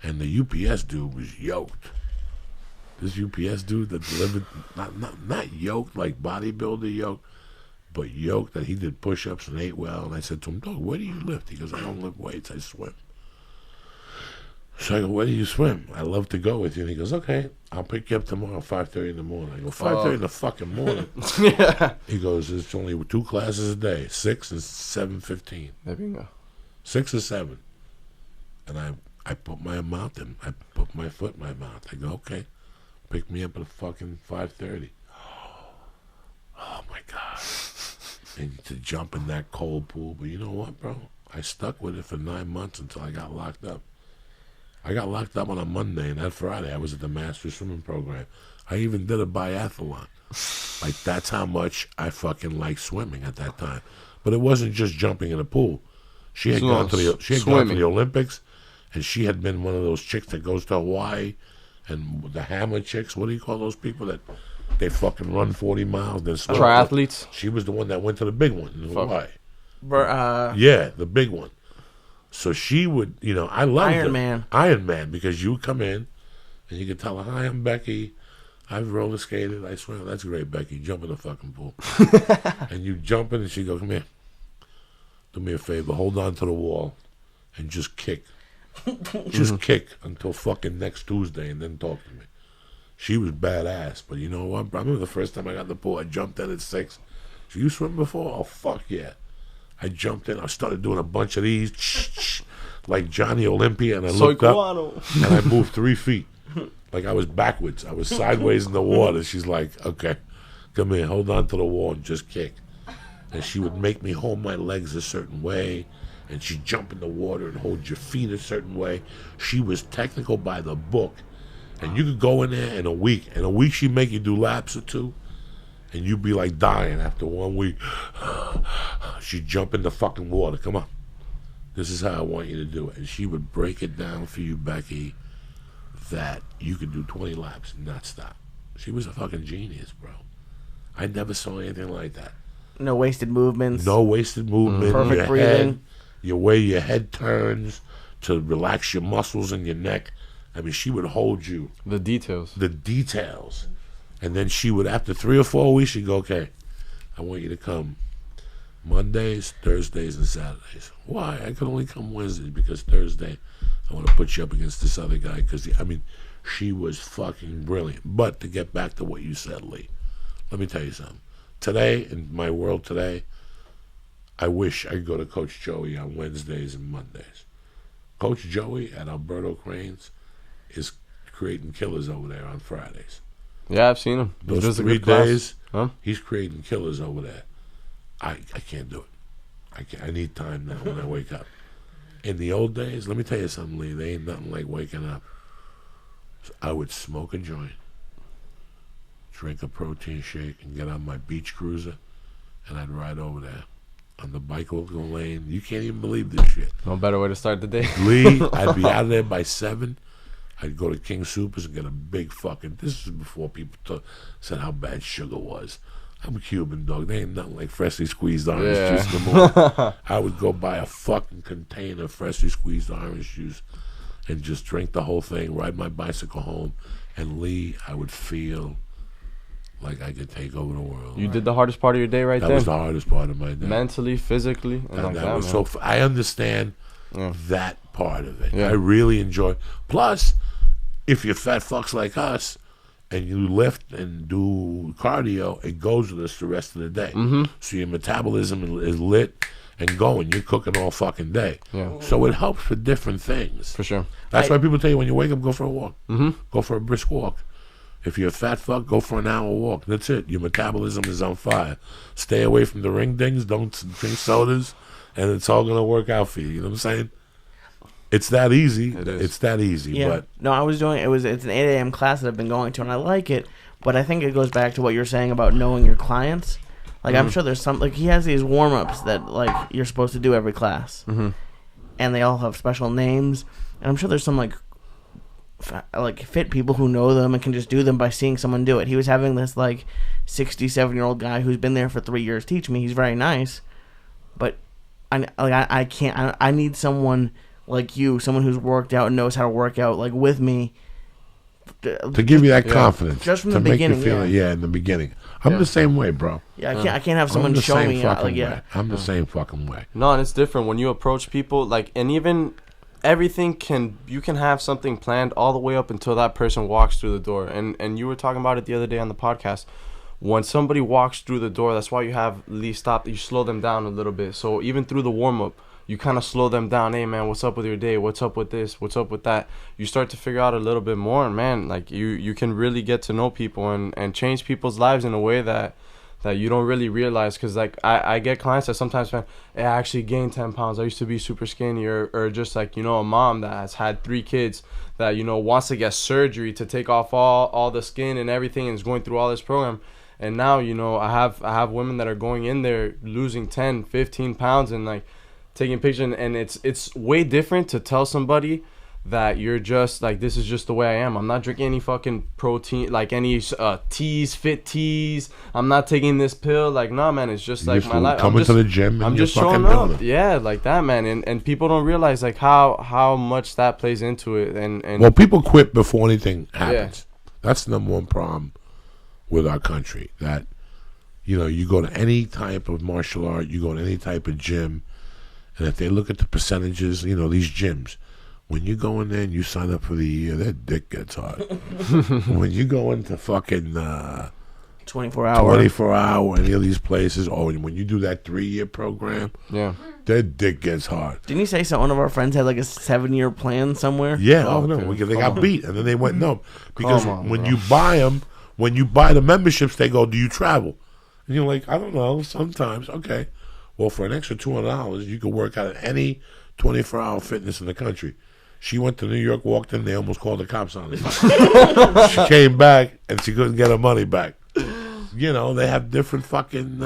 And the UPS dude was yoked. This UPS dude that delivered, not yoked like bodybuilder yoked, but yoked that he did push-ups and ate well. And I said to him, dog, where do you lift? He goes, I don't lift weights, I swim. So I go, where do you swim? I love to go with you. And he goes, okay, I'll pick you up tomorrow at 5:30 in the morning. I go, 5:30 in the fucking morning?
Yeah.
He goes, it's only 2 classes a day, 6 and 7:15.
There we go.
6 or 7. And I put my mouth in. I put my foot in my mouth. I go, okay, pick me up at fucking 5:30. Oh my God. And to jump in that cold pool. But you know what, bro? I stuck with it for 9 months until I got locked up. I got locked up on a Monday, and that Friday I was at the Master Swimming Program. I even did a biathlon. Like, that's how much I fucking liked swimming at that time. But it wasn't just jumping in a pool. She had gone to the Olympics, and she had been one of those chicks that goes to Hawaii, and the hammer chicks. What do you call those people that they fucking run 40 miles? Then swim?
Triathletes.
She was the one that went to the big one in Hawaii.
Yeah,
the big one. So she would, you know, I loved Iron Man, because you would come in, and you could tell her, hi, I'm Becky. I've roller skated. I swim. That's great, Becky. Jump in the fucking pool. And you jump in, and she go, come here. Do me a favor. Hold on to the wall, and just kick. Just kick until fucking next Tuesday, and then talk to me. She was badass, but you know what? I remember the first time I got in the pool, I jumped in at 6. So you swim before? Oh, fuck yeah. I jumped in. I started doing a bunch of these, like Johnny Olympia, and I looked up, and I moved 3 feet. Like I was backwards. I was sideways in the water. She's like, okay, come here, hold on to the wall and just kick. And she would make me hold my legs a certain way, and she'd jump in the water and hold your feet a certain way. She was technical by the book. And you could go in there in a week. In a week, she'd make you do laps or 2. And you'd be like dying after 1 week. She'd jump in the fucking water. Come on. This is how I want you to do it. And she would break it down for you, Becky, that you could do 20 laps and not stop. She was a fucking genius, bro. I never saw anything like that.
No wasted movements.
No wasted movement.
Perfect breathing.
Your way your head turns to relax your muscles in your neck. I mean, she would hold you.
The details.
And then she would, after 3 or 4 weeks, she'd go, okay, I want you to come Mondays, Thursdays, and Saturdays. Why? I could only come Wednesdays because Thursday I want to put you up against this other guy. Because, I mean, she was fucking brilliant. But to get back to what you said, Lee, let me tell you something. Today, in my world today, I wish I could go to Coach Joey on Wednesdays and Mondays. Coach Joey at Alberto Cranes is creating killers over there on Fridays.
Yeah, I've seen him.
Those 3 days, he's creating killers over there. I can't do it. I need time now when I wake up. In the old days, let me tell you something, Lee. There ain't nothing like waking up. So I would smoke a joint, drink a protein shake, and get on my beach cruiser, and I'd ride over there on the bicycle lane. You can't even believe this shit.
No better way to start the day.
Lee, I'd be out of there by 7. I'd go to King Soopers and get a big fucking... This is before people said how bad sugar was. I'm a Cuban, dog. There ain't nothing like freshly squeezed orange juice in the morning. I would go buy a fucking container of freshly squeezed orange juice and just drink the whole thing, ride my bicycle home. And Lee, I would feel like I could take over the world.
You did the hardest part of your day
that was the hardest part of my day.
Mentally, physically, and like that,
was
man.
so... I understand that part of it. Yeah. I really enjoy... Plus, if you're fat fucks like us, and you lift and do cardio, it goes with us the rest of the day. Mm-hmm. So your metabolism is lit and going. You're cooking all fucking day. Yeah. So it helps for different things.
For sure.
That's why people tell you when you wake up, go for a walk. Mm-hmm. Go for a brisk walk. If you're a fat fuck, go for an hour walk. That's it. Your metabolism is on fire. Stay away from the ring dings. Don't drink sodas. And it's all going to work out for you. You know what I'm saying? It's that easy. It's that easy.
Yeah.
But
no, I was doing it's an 8 a.m. class that I've been going to, and I like it. But I think it goes back to what you're saying about knowing your clients. Like I'm sure there's some like he has these warm ups that like you're supposed to do every class, and they all have special names. And I'm sure there's some like fit people who know them and can just do them by seeing someone do it. He was having this like 67-year-old guy who's been there for 3 years teach me. He's very nice, but I can't. I need someone like you, someone who's worked out and knows how to work out, like with me,
to give you that confidence,
just from
to
the beginning.
Make you feel in the beginning. I'm the same way, bro.
Yeah, I can't have someone show me.
I'm the same fucking way.
No, and it's different when you approach people, like, and even everything you can have something planned all the way up until that person walks through the door. And you were talking about it the other day on the podcast. When somebody walks through the door, that's why you have Lee stop. You slow them down a little bit. So even through the warm up, you kind of slow them down. Hey man, what's up with your day? What's up with this? What's up with that? You start to figure out a little bit more, and man, like you can really get to know people and change people's lives in a way that you don't really realize. Because like I get clients that sometimes, man, hey, I actually gained 10 pounds. I used to be super skinny, or just like, you know, a mom that has had 3 kids that, you know, wants to get surgery to take off all the skin and everything, and is going through all this program. And now, you know, I have women that are going in there losing 10, 15 pounds and like taking pictures, and it's way different to tell somebody that you're just like, this is just the way I am. I'm not drinking any fucking protein, like any teas, fit teas. I'm not taking this pill. Like, nah, man, it's just like my life.
Coming to the gym and
I'm just
fucking
showing up.
doing it.
Yeah, like that, man. And people don't realize like how much that plays into it. And
well, people quit before anything happens. Yeah. That's the number one problem with our country. That, you know, you go to any type of martial art, you go to any type of gym, and if they look at the percentages, you know, these gyms, when you go in there and you sign up for the year, that dick gets hard. When you go into fucking
24 hour,
any of these places, or when you do that 3-year program,
yeah,
that dick gets hard.
Didn't you say one of our friends had like a 7-year plan somewhere?
Yeah, they got beat, and then they went no, because when you buy them, when you buy the memberships, they go, do you travel? And you're like, I don't know, sometimes. Okay, well, for an extra $200, you can work out at any 24-hour fitness in the country. She went to New York, walked in, they almost called the cops on her. She came back, and she couldn't get her money back. You know, they have different fucking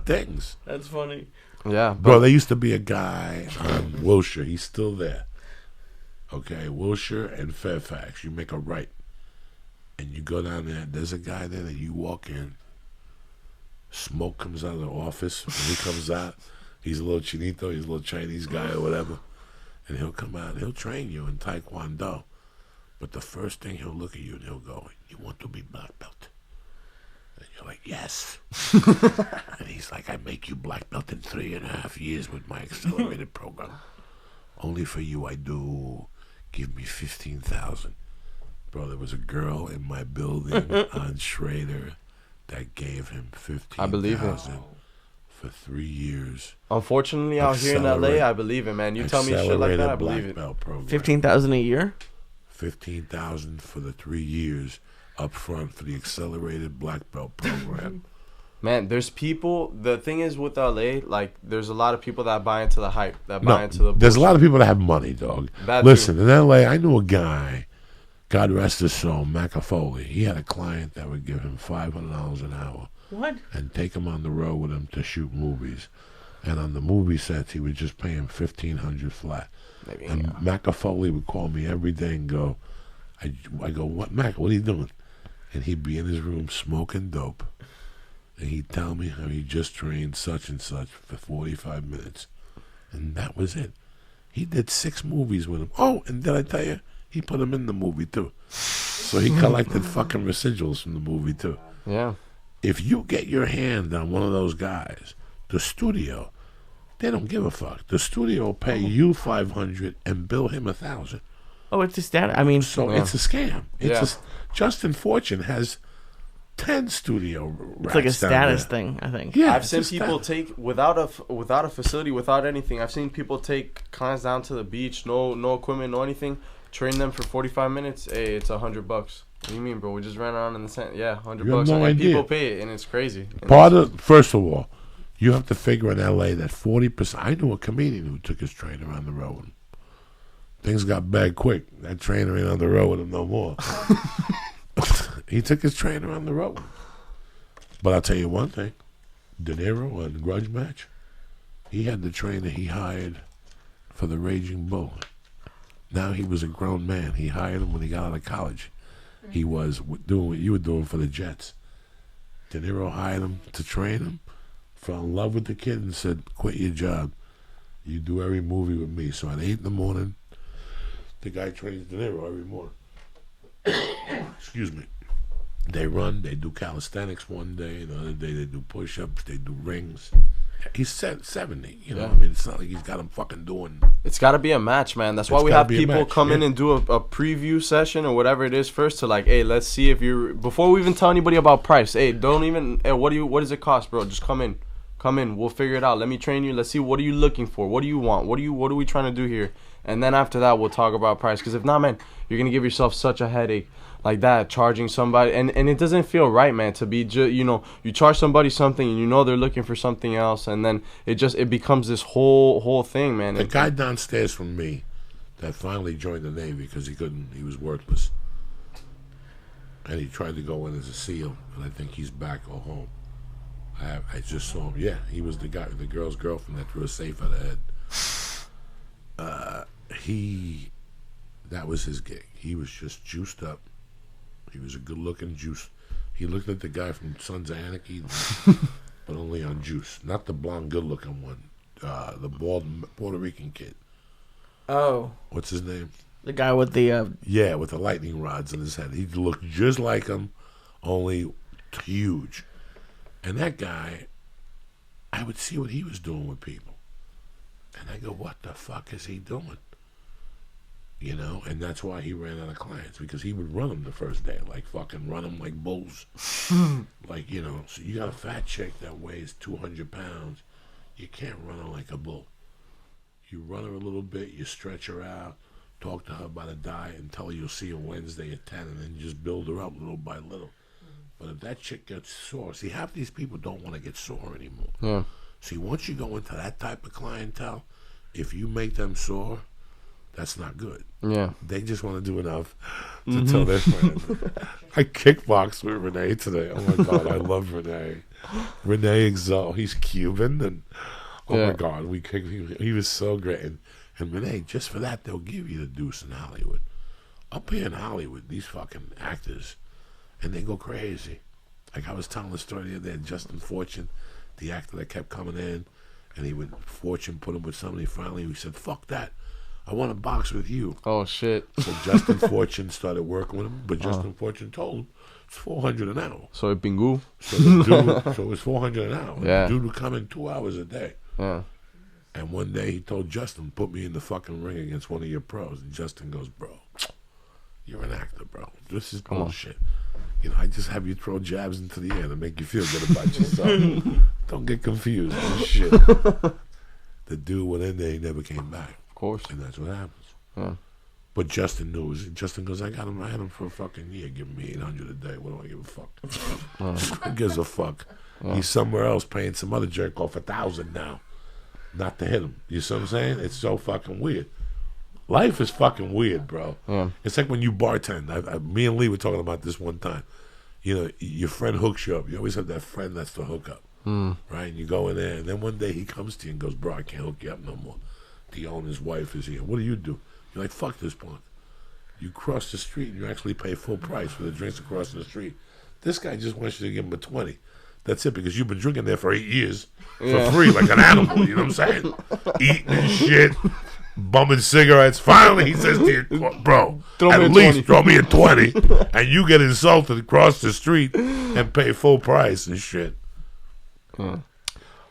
things.
That's funny.
Yeah.
Bro, there used to be a guy on Wilshire. He's still there. Okay, Wilshire and Fairfax. You make a right. And you go down there. There's a guy there that you walk in. Smoke comes out of the office. When he comes out, he's a little chinito. He's a little Chinese guy or whatever. And he'll come out and he'll train you in Taekwondo. But the first thing he'll look at you and he'll go, you want to be black belt? And you're like, yes. And he's like, I make you black belt in 3.5 years with my accelerated program. Only for you I do. Give me 15,000. Bro, there was a girl in my building on Schrader that gave him 15,000.
I believe it.
For 3 years.
Unfortunately, out here in LA, I believe it, man. You tell me shit like that, I believe it.
15,000 a year?
15,000 for the 3 years up front for the accelerated black belt program.
Man, there's people. The thing is with LA, like, there's a lot of people that buy into the hype, that buy into the bullshit.
There's a lot of people that have money, dog. Listen, in LA, I knew a guy, God rest his soul, McAfoley. He had a client that would give him $500 an hour.
What?
And take him on the road with him to shoot movies. And on the movie sets, he would just pay him $1,500 flat. Maybe, and McAfoley would call me every day and go, I go, what, Mac, what are you doing? And he'd be in his room smoking dope. And he'd tell me how he just trained such and such for 45 minutes. And that was it. He did 6 movies with him. Oh, and did I tell you? He put him in the movie, too. So he collected fucking residuals from the movie, too.
Yeah.
If you get your hand on one of those guys, the studio, they don't give a fuck. The studio will pay you $500 and bill him $1,000.
Oh, it's a stat. I mean,
so it's a scam. Justin Fortune has 10 studio racks.
It's like a status thing, I think.
Yeah, I've seen people take without a facility, without anything. I've seen people take clients down to the beach, no equipment, no anything, train them for 45 minutes. Hey, it's $100. What do you mean, bro? We just ran around in the sand. Yeah, $100.
No idea.
People pay it, and it's crazy.
First of all, you have to figure in LA that 40%. I knew a comedian who took his trainer on the road. Things got bad quick. That trainer ain't on the road with him no more. He took his trainer on the road. But I'll tell you one thing. De Niro on Grudge Match, he had the trainer he hired for the Raging Bull. Now he was a grown man. He hired him when he got out of college. He was doing what you were doing for the Jets. De Niro hired him to train him, fell in love with the kid, and said, quit your job. You do every movie with me. So at 8 in the morning, the guy trains De Niro every morning. Excuse me. They run, they do calisthenics one day, the other day they do push-ups, they do rings. He's 70. You know,
Yeah.
I mean, it's not like he's got him fucking doing.
It's got to be a match, man. That's why
It's
we
gotta
have
be a
people
match,
come in
yeah.
and do a preview session or whatever it is first to like, hey, let's see if you're before we even tell anybody about price. Hey, don't even. Hey, what does it cost, bro? Just come in. We'll figure it out. Let me train you. Let's see what are you looking for. What do you want? What are we trying to do here? And then after that, we'll talk about price. Because if not, man, you're gonna give yourself such a headache like that, charging somebody, and it doesn't feel right, man, to be you charge somebody something and they're looking for something else, and then it becomes this whole thing, man.
The guy downstairs from me that finally joined the Navy because he was worthless, and he tried to go in as a SEAL, and I think he's back or home. I just saw him. Yeah, he was the guy, the girl's girlfriend that threw a safe at her head. That was his gig. He was just juiced up. He was a good-looking juice. He looked like the guy from Sons of Anarchy, but only on juice. Not the blonde, good-looking one. The bald Puerto Rican kid.
Oh.
What's his name?
The guy with the...
Yeah, with the lightning rods in his head. He looked just like him, only huge. And that guy, I would see what he was doing with people. And I go, what the fuck is he doing? You know, and that's why he ran out of clients, because he would run them the first day, like fucking run them like bulls. Like, you know, so you got a fat chick that weighs 200 pounds. You can't run her like a bull. You run her a little bit, you stretch her out, talk to her about a diet, and tell her you'll see her Wednesday at 10, and then you just build her up little by little. But if that chick gets sore, see, half these people don't want to get sore anymore.
Yeah. See,
once you go into that type of clientele, if you make them sore, that's not good.
Yeah.
They just want to do enough to tell their friends. I kickboxed with Rene today. Oh my God, I love Rene. Rene Exalt, he's Cuban, and my God, we kicked. He was so great. And Rene, just for that, they'll give you the deuce in Hollywood. Up here in Hollywood, these fucking actors, and they go crazy. Like I was telling the story the other day, Justin Fortune, the actor that kept coming in, and Fortune put him with somebody. Finally, he said, "Fuck that. I want to box with you."
Oh shit!
So Justin Fortune started working with him, but Justin Fortune told him it's $400 an hour.
So it bingo.
So it was $400 an hour.
Yeah.
The dude would come in 2 hours a day.
Yeah.
And one day he told Justin, "Put me in the fucking ring against one of your pros." And Justin goes, "Bro, you're an actor, bro. This is bullshit. You know, I just have you throw jabs into the air to make you feel good about yourself. Don't get confused. Oh, shit." The dude went in there, he never came back.
Of course.
And that's what happens.
Yeah.
But Justin knew. Justin goes, I had him for a fucking year. Give me $800 a day. What do I give a fuck? Who gives a fuck? He's somewhere else paying some other jerk off $1,000 now, not to hit him. You see what I'm saying? It's so fucking weird. Life is fucking weird, bro.
Yeah.
It's like when you bartend. Me and Lee were talking about this one time. You know, your friend hooks you up. You always have that friend that's the hookup, right? And you go in there, and then one day he comes to you and goes, "Bro, I can't hook you up no more. The owner's wife is here." What do? You're like, "Fuck this punk." You cross the street and you actually pay full price for the drinks across the street. This guy just wants you to give him a 20. That's it, because you've been drinking there for 8 years for free, like an animal. You know what I'm saying? Eating and shit, bumming cigarettes. Finally, he says to you, "Bro, at least throw me a 20," and you get insulted across the street and pay full price and shit.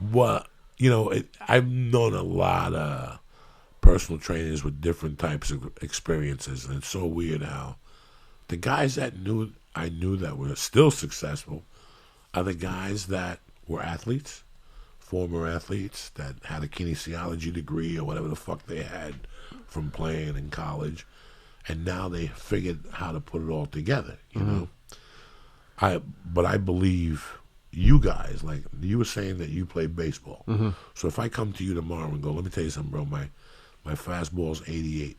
Well, you know, I've known a lot of personal trainers with different types of experiences, and it's so weird how the guys that I knew that were still successful are the guys that were athletes, former athletes that had a kinesiology degree or whatever the fuck they had from playing in college, and now they figured how to put it all together, you know. But I believe you guys, like you were saying that you play baseball. So if I come to you tomorrow and go, "Let me tell you something, bro, my fastball's 88.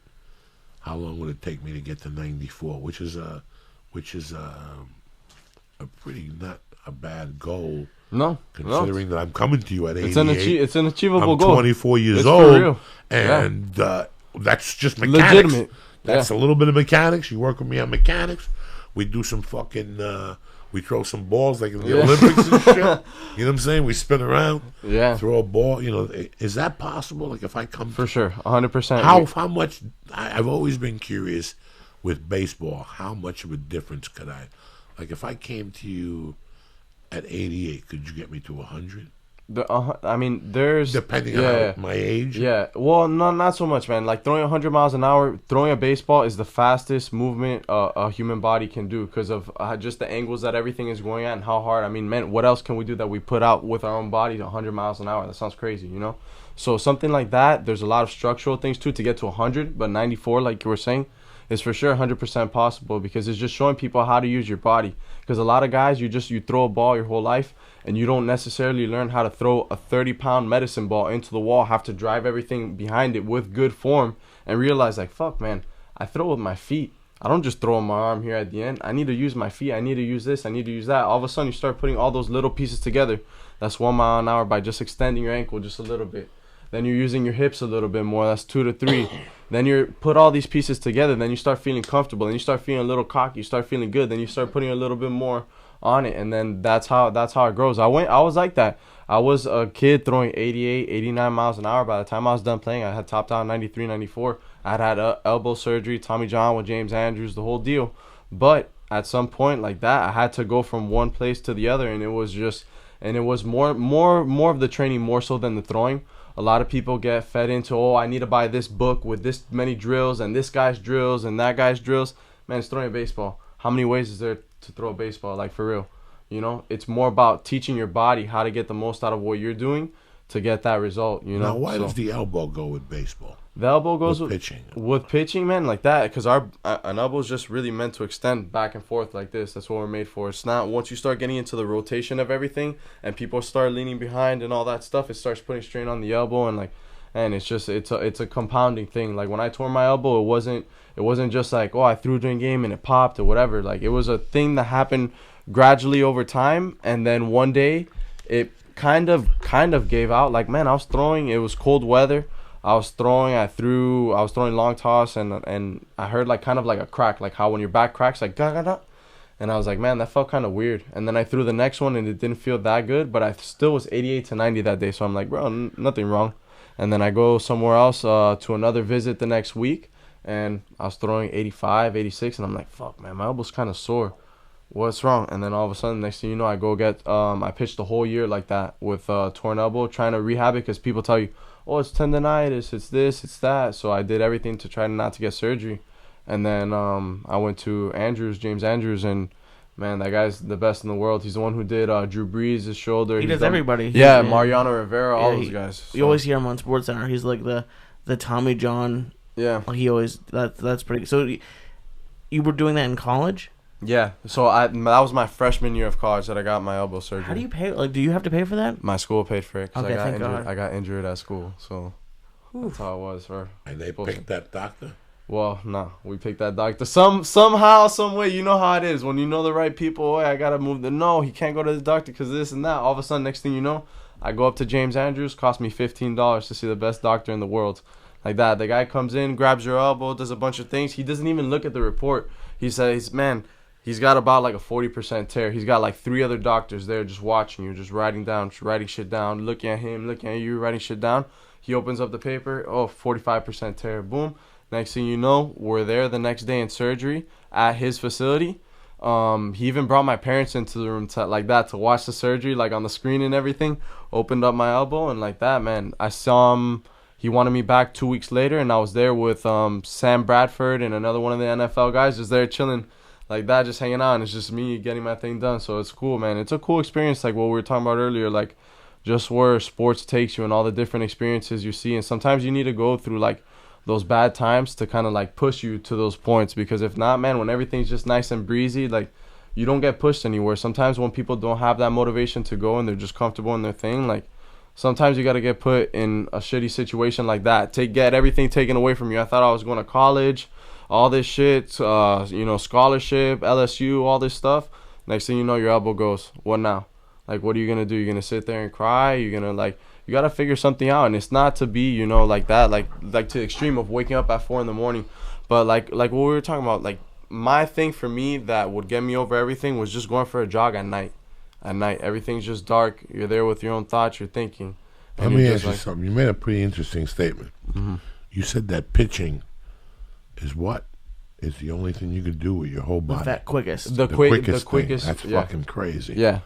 How long would it take me to get to 94?" Which is a pretty not a bad goal.
No,
considering that I'm coming to you at 88.
It's an achievable
I'm
goal.
24 years
it's
old,
for real.
and that's just mechanics.
Legitimate.
That's a little bit of mechanics. You work with me on mechanics. We do some fucking. We throw some balls like in the Olympics and shit. You know what I'm saying? We spin around. Yeah. Throw a ball. You know, is that possible? Like if I come
for sure, 100%.
How much? I've always been curious with baseball. How much of a difference could I? Like if I came to you at 88, could you get me to 100?
I mean, there's
Depending on my age.
Yeah, well, no, not so much, man. Like throwing 100 miles an hour, throwing a baseball is the fastest movement a human body can do because of just the angles that everything is going at and how hard. I mean, man, what else can we do that we put out with our own body 100 miles an hour? That sounds crazy, you know? So something like that, there's a lot of structural things too to get to 100, but 94, like you were saying, is for sure 100% possible because it's just showing people how to use your body. Because a lot of guys, you throw a ball your whole life and you don't necessarily learn how to throw a 30-pound medicine ball into the wall, have to drive everything behind it with good form and realize like, fuck, man, I throw with my feet. I don't just throw my arm here at the end. I need to use my feet. I need to use this. I need to use that. All of a sudden, you start putting all those little pieces together. That's 1 mile an hour by just extending your ankle just a little bit. Then you're using your hips a little bit more. That's 2 to 3. Then you put all these pieces together. Then you start feeling comfortable. Then you start feeling a little cocky. You start feeling good. Then you start putting a little bit more on it. And then that's how it grows. I was like that. I was a kid throwing 88, 89 miles an hour. By the time I was done playing, I had topped out 93, 94. I had elbow surgery, Tommy John with James Andrews, the whole deal. But at some point like that, I had to go from one place to the other. And it was more of the training more so than the throwing. A lot of people get fed into, oh, I need to buy this book with this many drills and this guy's drills and that guy's drills. Man, it's throwing a baseball. How many ways is there to throw a baseball? Like, for real. You know, it's more about teaching your body how to get the most out of what you're doing to get that result, you know.
Now, why does the elbow go with baseball?
The elbow goes with
pitching.
With pitching, man, like that, because an elbow is just really meant to extend back and forth like this. That's what we're made for. It's not, once you start getting into the rotation of everything and people start leaning behind and all that stuff, it starts putting strain on the elbow and it's just it's a compounding thing. Like when I tore my elbow, it wasn't just like, oh, I threw during game and it popped or whatever. Like it was a thing that happened gradually over time, and then one day it kind of gave out. Like, man, I was throwing, it was cold weather. I was throwing long toss and I heard like kind of like a crack, like how when your back cracks, like ga ga da. And I was like, man, that felt kind of weird. And then I threw the next one and it didn't feel that good, but I still was 88 to 90 that day. So I'm like, bro, nothing wrong. And then I go somewhere else to another visit the next week, and I was throwing 85, 86, and I'm like, fuck, man, my elbow's kind of sore. What's wrong? And then all of a sudden, next thing you know, I go I pitched the whole year like that with torn elbow, trying to rehab it because people tell you, oh, it's tendonitis, it's this, it's that. So I did everything to try not to get surgery. And then I went to James Andrews, and man, that guy's the best in the world. He's the one who did Drew Brees' shoulder.
He does everybody.
Yeah, Mariano Rivera, all those guys.
You always hear him on SportsCenter. He's like the Tommy John.
Yeah.
He always that's pretty. So you were doing that in college?
Yeah. So that was my freshman year of college that I got my elbow surgery.
How do you pay? Like, do you have to pay for that?
My school paid for it because
okay, thank God.
I got injured at school, so that's how it was.
And they picked that doctor?
Well, no, we picked that doctor. Somehow, some way, you know how it is. When you know the right people, hey, I gotta move. No, he can't go to the doctor because this and that. All of a sudden, next thing you know, I go up to James Andrews. Cost me $15 to see the best doctor in the world. Like that, the guy comes in, grabs your elbow, does a bunch of things. He doesn't even look at the report. He says, man, he's got about like a 40% tear. He's got like 3 other doctors there just watching you, just writing shit down, looking at him, looking at you, writing shit down. He opens up the paper, 45% tear, boom. Next thing you know, we're there the next day in surgery at his facility. He even brought my parents into the room to watch the surgery, like on the screen and everything. Opened up my elbow and like that, man. I saw him. He wanted me back 2 weeks later, and I was there with Sam Bradford and another one of the NFL guys, just there chilling like that, just hanging out. And it's just me getting my thing done. So it's cool, man. It's a cool experience, like what we were talking about earlier, like just where sports takes you and all the different experiences you see. And sometimes you need to go through like those bad times to kind of like push you to those points, because if not, man, when everything's just nice and breezy, like you don't get pushed anywhere. Sometimes when people don't have that motivation to go and they're just comfortable in their thing, like sometimes you got to get put in a shitty situation like that to get everything taken away from you. I thought I was going to college, all this shit, scholarship, LSU, all this stuff. Next thing you know, your elbow goes. What now? Like, what are you going to do? You're going to sit there and cry? You're going to like, you got to figure something out. And it's not to be, like that, like to the extreme of waking up at 4 a.m. But like what we were talking about, like my thing for me that would get me over everything was just going for a jog at night. At night, everything's just dark. You're there with your own thoughts. You're thinking.
Let me ask you something. You made a pretty interesting statement. Mm-hmm. You said that pitching is what? Is the only thing you could do with your whole body.
That quickest.
The quickest. That's fucking crazy.
Yeah.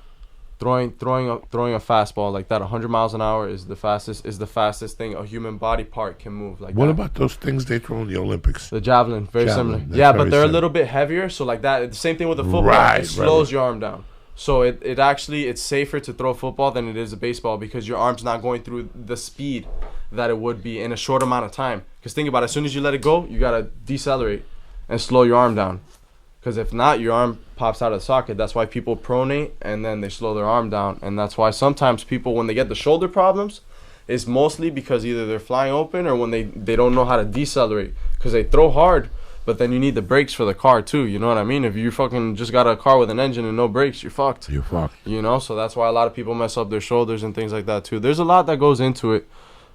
throwing a fastball like that 100 miles an hour is the fastest thing a human body part can move like
What
that.
about those things they throw in the Olympics?
The javelin, very
Javelin,
similar.
that's
Yeah,
very
but they're
similar.
a little bit heavier, so like that. The same thing with the football.
Right,
it slows
right.
your arm down. So it actually, it's safer to throw football than it is a baseball because your arm's not going through the speed that it would be in a short amount of time. Because think about it, as soon as you let it go, you got to decelerate and slow your arm down. Because if not, your arm pops out of the socket. That's why people pronate and then they slow their arm down. And that's why sometimes people, when they get the shoulder problems, it's mostly because either they're flying open or when they don't know how to decelerate. Because they throw hard, but then you need the brakes for the car too. You know what I mean? If you fucking just got a car with an engine and no brakes, you're fucked.
You're fucked.
You know? So that's why a lot of people mess up their shoulders and things like that too. There's a lot that goes into it.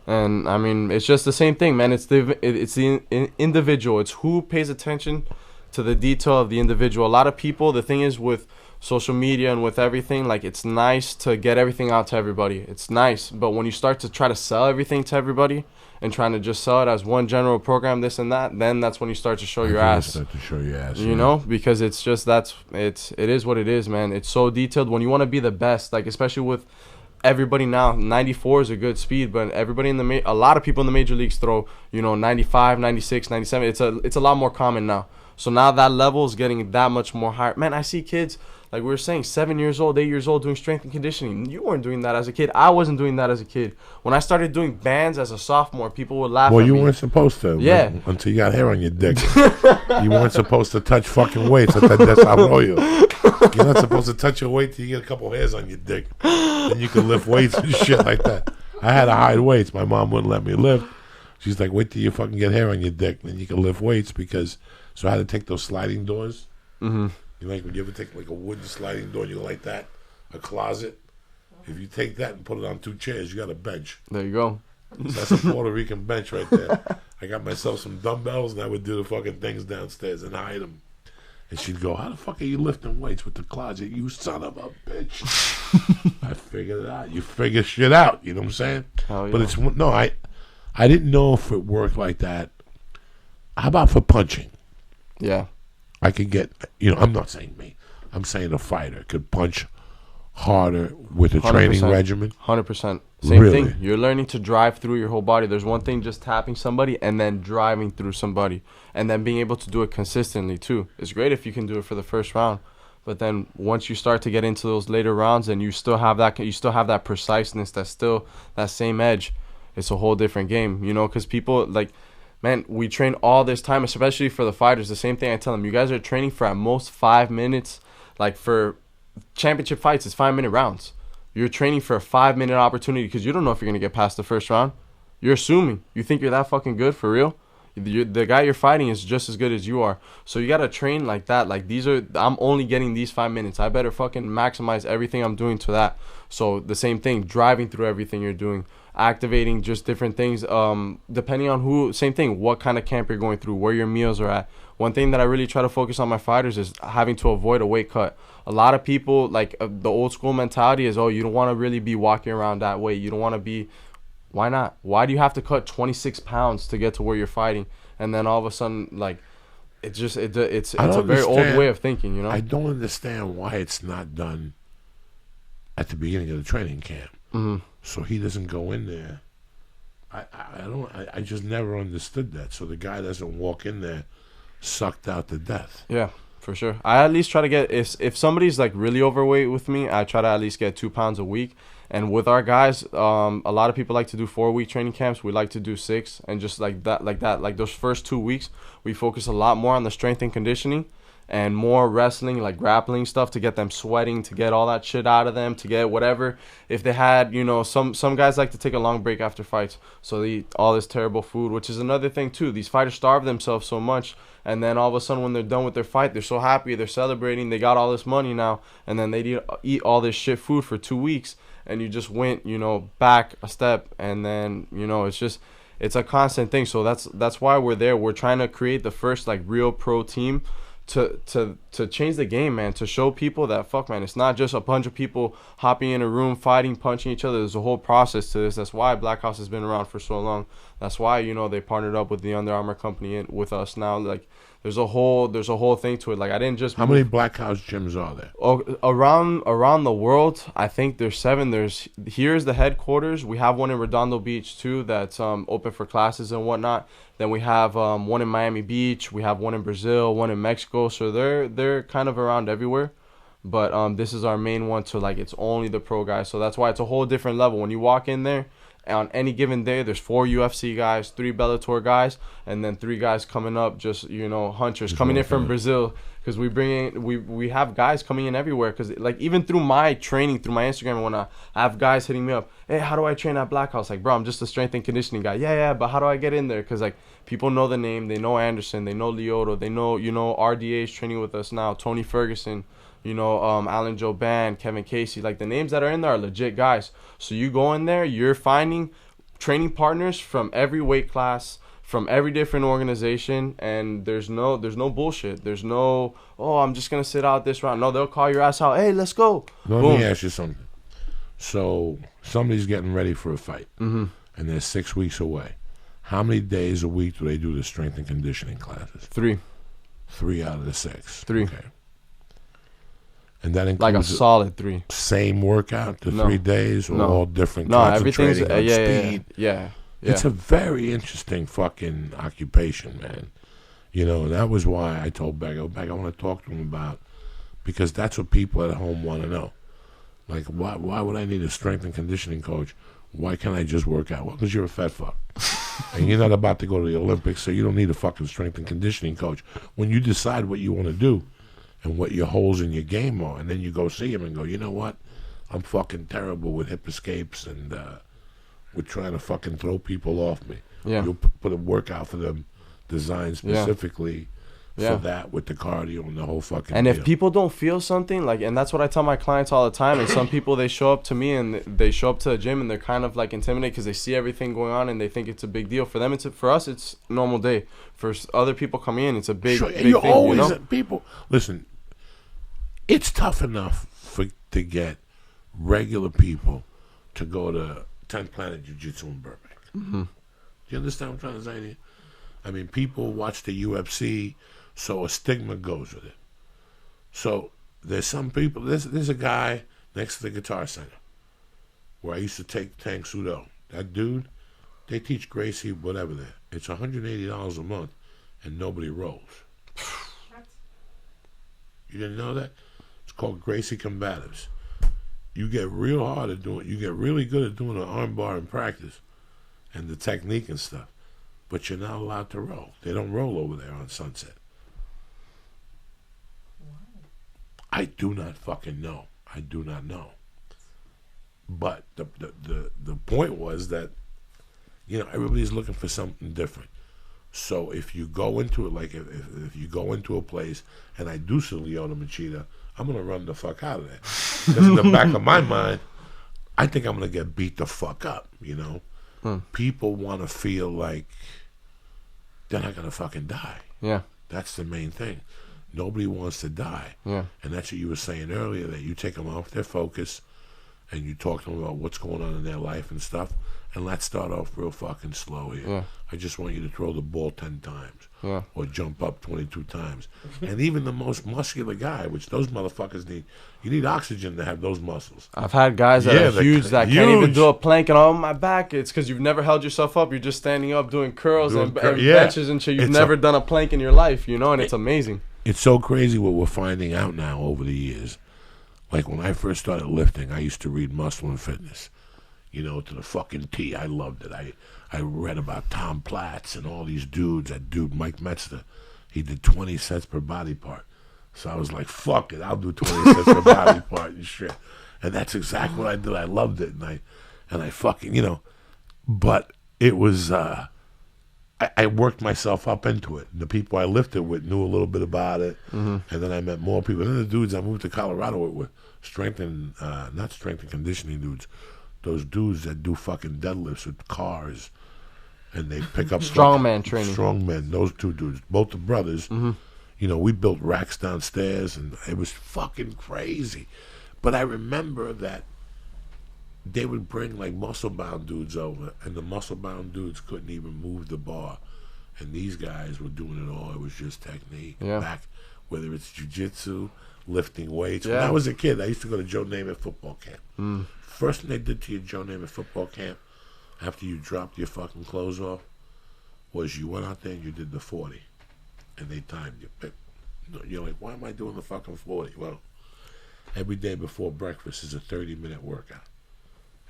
And I mean, it's just the same thing, man. It's the individual. It's who pays attention to the detail of the individual. A lot of people, the thing is with social media and with everything, like it's nice to get everything out to everybody. It's nice, but when you start to try to sell everything to everybody and trying to just sell it as one general program, this and that, then that's when you start to show your ass.
Start to show your ass.
You know, because it's just it is what it is, man. It's so detailed. When you want to be the best, like especially with everybody now, 94 is a good speed, but everybody in a lot of people in the major leagues throw, 95, 96, 97. It's a lot more common now. So now that level is getting that much more higher. Man, I see kids, like we were saying, 7 years old, 8 years old, doing strength and conditioning. You weren't doing that as a kid. I wasn't doing that as a kid. When I started doing bands as a sophomore, people would laugh at me.
Well, you weren't supposed to.
Yeah.
Until you got hair on your dick. You weren't supposed to touch fucking weights at that desarrollo. You're not supposed to touch your weight till you get a couple hairs on your dick. Then you can lift weights and shit like that. I had to hide weights. My mom wouldn't let me lift. She's like, wait till you fucking get hair on your dick. Then you can lift weights because... So I had to take those sliding doors.
Mm-hmm.
You like when you ever take like a wooden sliding door, you go like that, a closet. If you take that and put it on 2 chairs, you got a bench.
There you go.
So that's a Puerto Rican bench right there. I got myself some dumbbells and I would do the fucking things downstairs and hide them. And she'd go, how the fuck are you lifting weights with the closet, you son of a bitch? I figured it out. You figure shit out, you know what I'm saying?
Hell yeah.
But it's, no, I didn't know if it worked like that. How about for punching?
Yeah.
I could get, I'm not saying me. I'm saying a fighter could punch harder with a training regimen.
100%. Same
Really?
thing. You're learning to drive through your whole body. There's one thing just tapping somebody and then driving through somebody. And then being able to do it consistently too. It's great if you can do it for the first round. But then once you start to get into those later rounds and you still have that preciseness, that's still that same edge, it's a whole different game, because people like... Man, we train all this time, especially for the fighters. The same thing I tell them. You guys are training for at most 5 minutes. Like for championship fights, it's 5-minute rounds. You're training for a 5-minute opportunity because you don't know if you're going to get past the first round. You're assuming. You think you're that fucking good for real? The guy you're fighting is just as good as you are. So you got to train like that. Like I'm only getting these 5 minutes. I better fucking maximize everything I'm doing to that. So the same thing, driving through everything you're doing. Activating just different things depending on same thing, what kind of camp you're going through, where your meals are at. One thing that I really try to focus on my fighters is having to avoid a weight cut. A lot of people, like the old school mentality is, you don't want to really be walking around that weight. You don't want to be, why not? Why do you have to cut 26 pounds to get to where you're fighting? And then all of a sudden, like, it's a very old way of thinking,
I don't understand why it's not done at the beginning of the training camp.
Mm-hmm.
So he doesn't go in there. I just never understood that. So the guy doesn't walk in there sucked out to death.
Yeah, for sure. I at least try to get, if somebody's like really overweight with me, I try to at least get 2 pounds a week. And with our guys, a lot of people like to do 4-week training camps. We like to do 6, and just like those first 2 weeks, we focus a lot more on the strength and conditioning. And more wrestling, like grappling stuff, to get them sweating, to get all that shit out of them, to get whatever. If they had, some guys like to take a long break after fights, so they eat all this terrible food, which is another thing too. These fighters starve themselves so much, and then all of a sudden when they're done with their fight, they're so happy, they're celebrating, they got all this money now, and then they eat all this shit food for 2 weeks, and you just went, back a step, and then, it's a constant thing. So that's why we're there. We're trying to create the first like real pro team to change the game, man, to show people that fuck, man, it's not just a bunch of people hopping in a room fighting, punching each other. There's a whole process to this. That's why Blackhouse has been around for so long. That's why they partnered up with the Under Armour company and with us now. Like there's a whole thing to it. Like I didn't just.
How many Blackhouse gyms are there?
Around the world, I think there's 7. Here's the headquarters. We have one in Redondo Beach too that's open for classes and whatnot. Then we have one in Miami Beach. We have one in Brazil, one in Mexico. So they're kind of around everywhere. But this is our main one, so like it's only the pro guys. So that's why it's a whole different level. When you walk in there, on any given day, there's 4 UFC guys, 3 Bellator guys, and then 3 guys coming up, just hunters coming in from Brazil. Because we have guys coming in everywhere. Because like even through my training, through my Instagram, when I have guys hitting me up, hey, how do I train at Blackhouse? Like, bro, I'm just a strength and conditioning guy. Yeah, but how do I get in there? Because like people know the name, they know Anderson, they know Lyoto, they know RDA is training with us now, Tony Ferguson. Alan Jouban, Kevin Casey, like the names that are in there are legit guys. So you go in there, you're finding training partners from every weight class, from every different organization, and there's no bullshit. There's no, I'm just gonna sit out this round. No, they'll call your ass out. Hey, let's go.
Let me ask you something. So somebody's getting ready for a fight, and they're 6 weeks away. How many days a week do they do the strength and conditioning classes?
3.
3 out of the 6.
3.
Okay. And that includes
like a solid 3.
Same workout, 3 days, or all different?
No, everything's
speed.
Yeah.
It's a very interesting fucking occupation, man. And that was why I told Beck, I want to talk to him about, because that's what people at home want to know. Like, why would I need a strength and conditioning coach? Why can't I just work out? Well, because you're a fat fuck. And you're not about to go to the Olympics, so you don't need a fucking strength and conditioning coach. When you decide what you want to do, and what your holes in your game are, and then you go see him and go, you know what? I'm fucking terrible with hip escapes, and with trying to fucking throw people off me.
Yeah.
You'll put a workout for them designed specifically for that, with the cardio and the whole fucking
And
deal.
if people don't feel something, like, and that's what I tell my clients all the time, and some people, they show up to me and they show up to the gym and they're kind of like intimidated because they see everything going on and they think it's a big deal. For them, for us, it's a normal day. For other people coming in, it's a big, big thing.
Always people, listen, it's tough enough to get regular people to go to 10th Planet Jiu-Jitsu in Burbank.
Mm-hmm.
Do you understand what I'm trying to say to you? I mean, people watch the UFC, so a stigma goes with it. So there's some people, there's a guy next to the Guitar Center where I used to take Tank Sudo. That dude, they teach Gracie whatever there. It's $180 a month, and nobody rolls. You didn't know that? It's called Gracie Combatives. You get real hard at doing, you get really good at doing an arm bar in practice and the technique and stuff, but you're not allowed to roll. They don't roll over there on Sunset. I do not fucking know. I do not know. But the point was that, everybody's looking for something different. So if you go into it, like if you go into a place and I do see Lyoto Machida, I'm going to run the fuck out of there. Because in the back of my mind, I think I'm going to get beat the fuck up, People want to feel like they're not going to fucking die.
Yeah.
That's the main thing. Nobody wants to die.
Yeah.
And that's what you were saying earlier, that you take them off their focus and you talk to them about what's going on in their life and stuff. And let's start off real fucking slow here.
Yeah.
I just want you to throw the ball 10 times.
Yeah.
Or jump up 22 times. And even the most muscular guy, which those motherfuckers need, you need oxygen to have those muscles.
I've had guys that are huge that can't even do a plank, and my back, it's because you've never held yourself up. You're just standing up doing curls and benches and shit. You've never done a plank in your life, and it's amazing.
It's so crazy what we're finding out now over the years. Like when I first started lifting, I used to read Muscle and Fitness, to the fucking T. I loved it. I read about Tom Platz and all these dudes. That dude, Mike Metzger, he did 20 sets per body part. So I was like, fuck it, I'll do 20 sets per body part and shit. And that's exactly what I did. I loved it. And I fucking, but it was, I worked myself up into it. The people I lifted with knew a little bit about it. Mm-hmm. And then I met more people. And then the dudes I moved to Colorado with were not strength and conditioning dudes. Those dudes that do fucking deadlifts with cars, and they pick up
strongman training.
Strongmen, those two dudes, both the brothers. Mm-hmm. We built racks downstairs, and it was fucking crazy. But I remember that they would bring like muscle-bound dudes over, and the muscle-bound dudes couldn't even move the bar And these guys were doing it all. It was just technique.
Yeah.
Back, whether it's jiu-jitsu, lifting weights.
Yeah.
When I was a kid, I used to go to Joe Namath football camp. First thing they did to you at Joe Namath football camp, after you dropped your fucking clothes off, was you went out there and you did the 40. And they timed you. But you're like, why am I doing the fucking 40? Well, every day before breakfast is a 30-minute workout.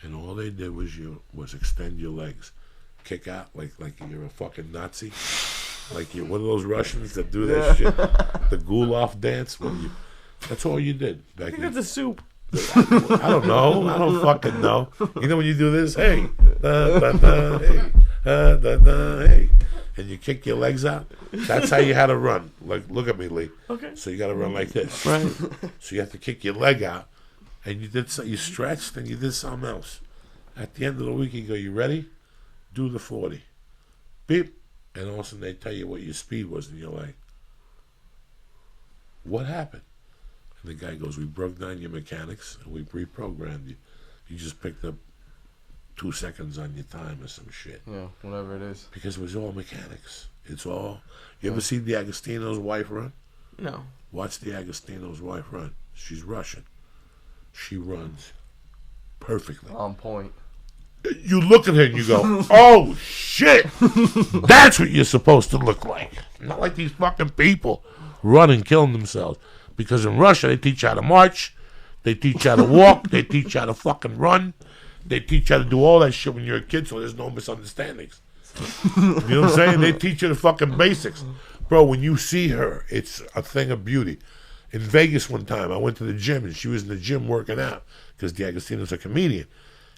And all they did was extend your legs. Kick out like you're a fucking Nazi. Like you're one of those Russians that do that shit. The Gulov dance. That's all you did back
I think
then.
that's a soup.
I don't know. I don't fucking know. You know when you do this? Hey. Da, da, da, hey. Da, da, da, hey. And you kick your legs out. That's how you had to run. Like, look at me, Lee.
Okay.
So you got to run like this.
Right.
So you have to kick your leg out, and you stretched, and you did something else. At the end of the week, you go, you ready? Do the 40. Beep. And all of a sudden they tell you what your speed was, and you're like, what happened? And the guy goes, we broke down your mechanics, and we reprogrammed you. You just picked up 2 seconds on your time or some shit.
Yeah, whatever it is.
Because it was all mechanics. It's all... You ever see the Agostino's wife run?
No.
Watch the Agostino's wife run. She's Russian. She runs perfectly.
On point.
You look at her and you go, oh, shit. That's what you're supposed to look like. Not like these fucking people running, killing themselves. Because in Russia, they teach you how to march. They teach you how to walk. They teach you how to fucking run. They teach you how to do all that shit when you're a kid so there's no misunderstandings. You know what I'm saying? They teach you the fucking basics. Bro, when you see her, it's a thing of beauty. In Vegas one time, I went to the gym, and she was in the gym working out because D'Agostino's a comedian.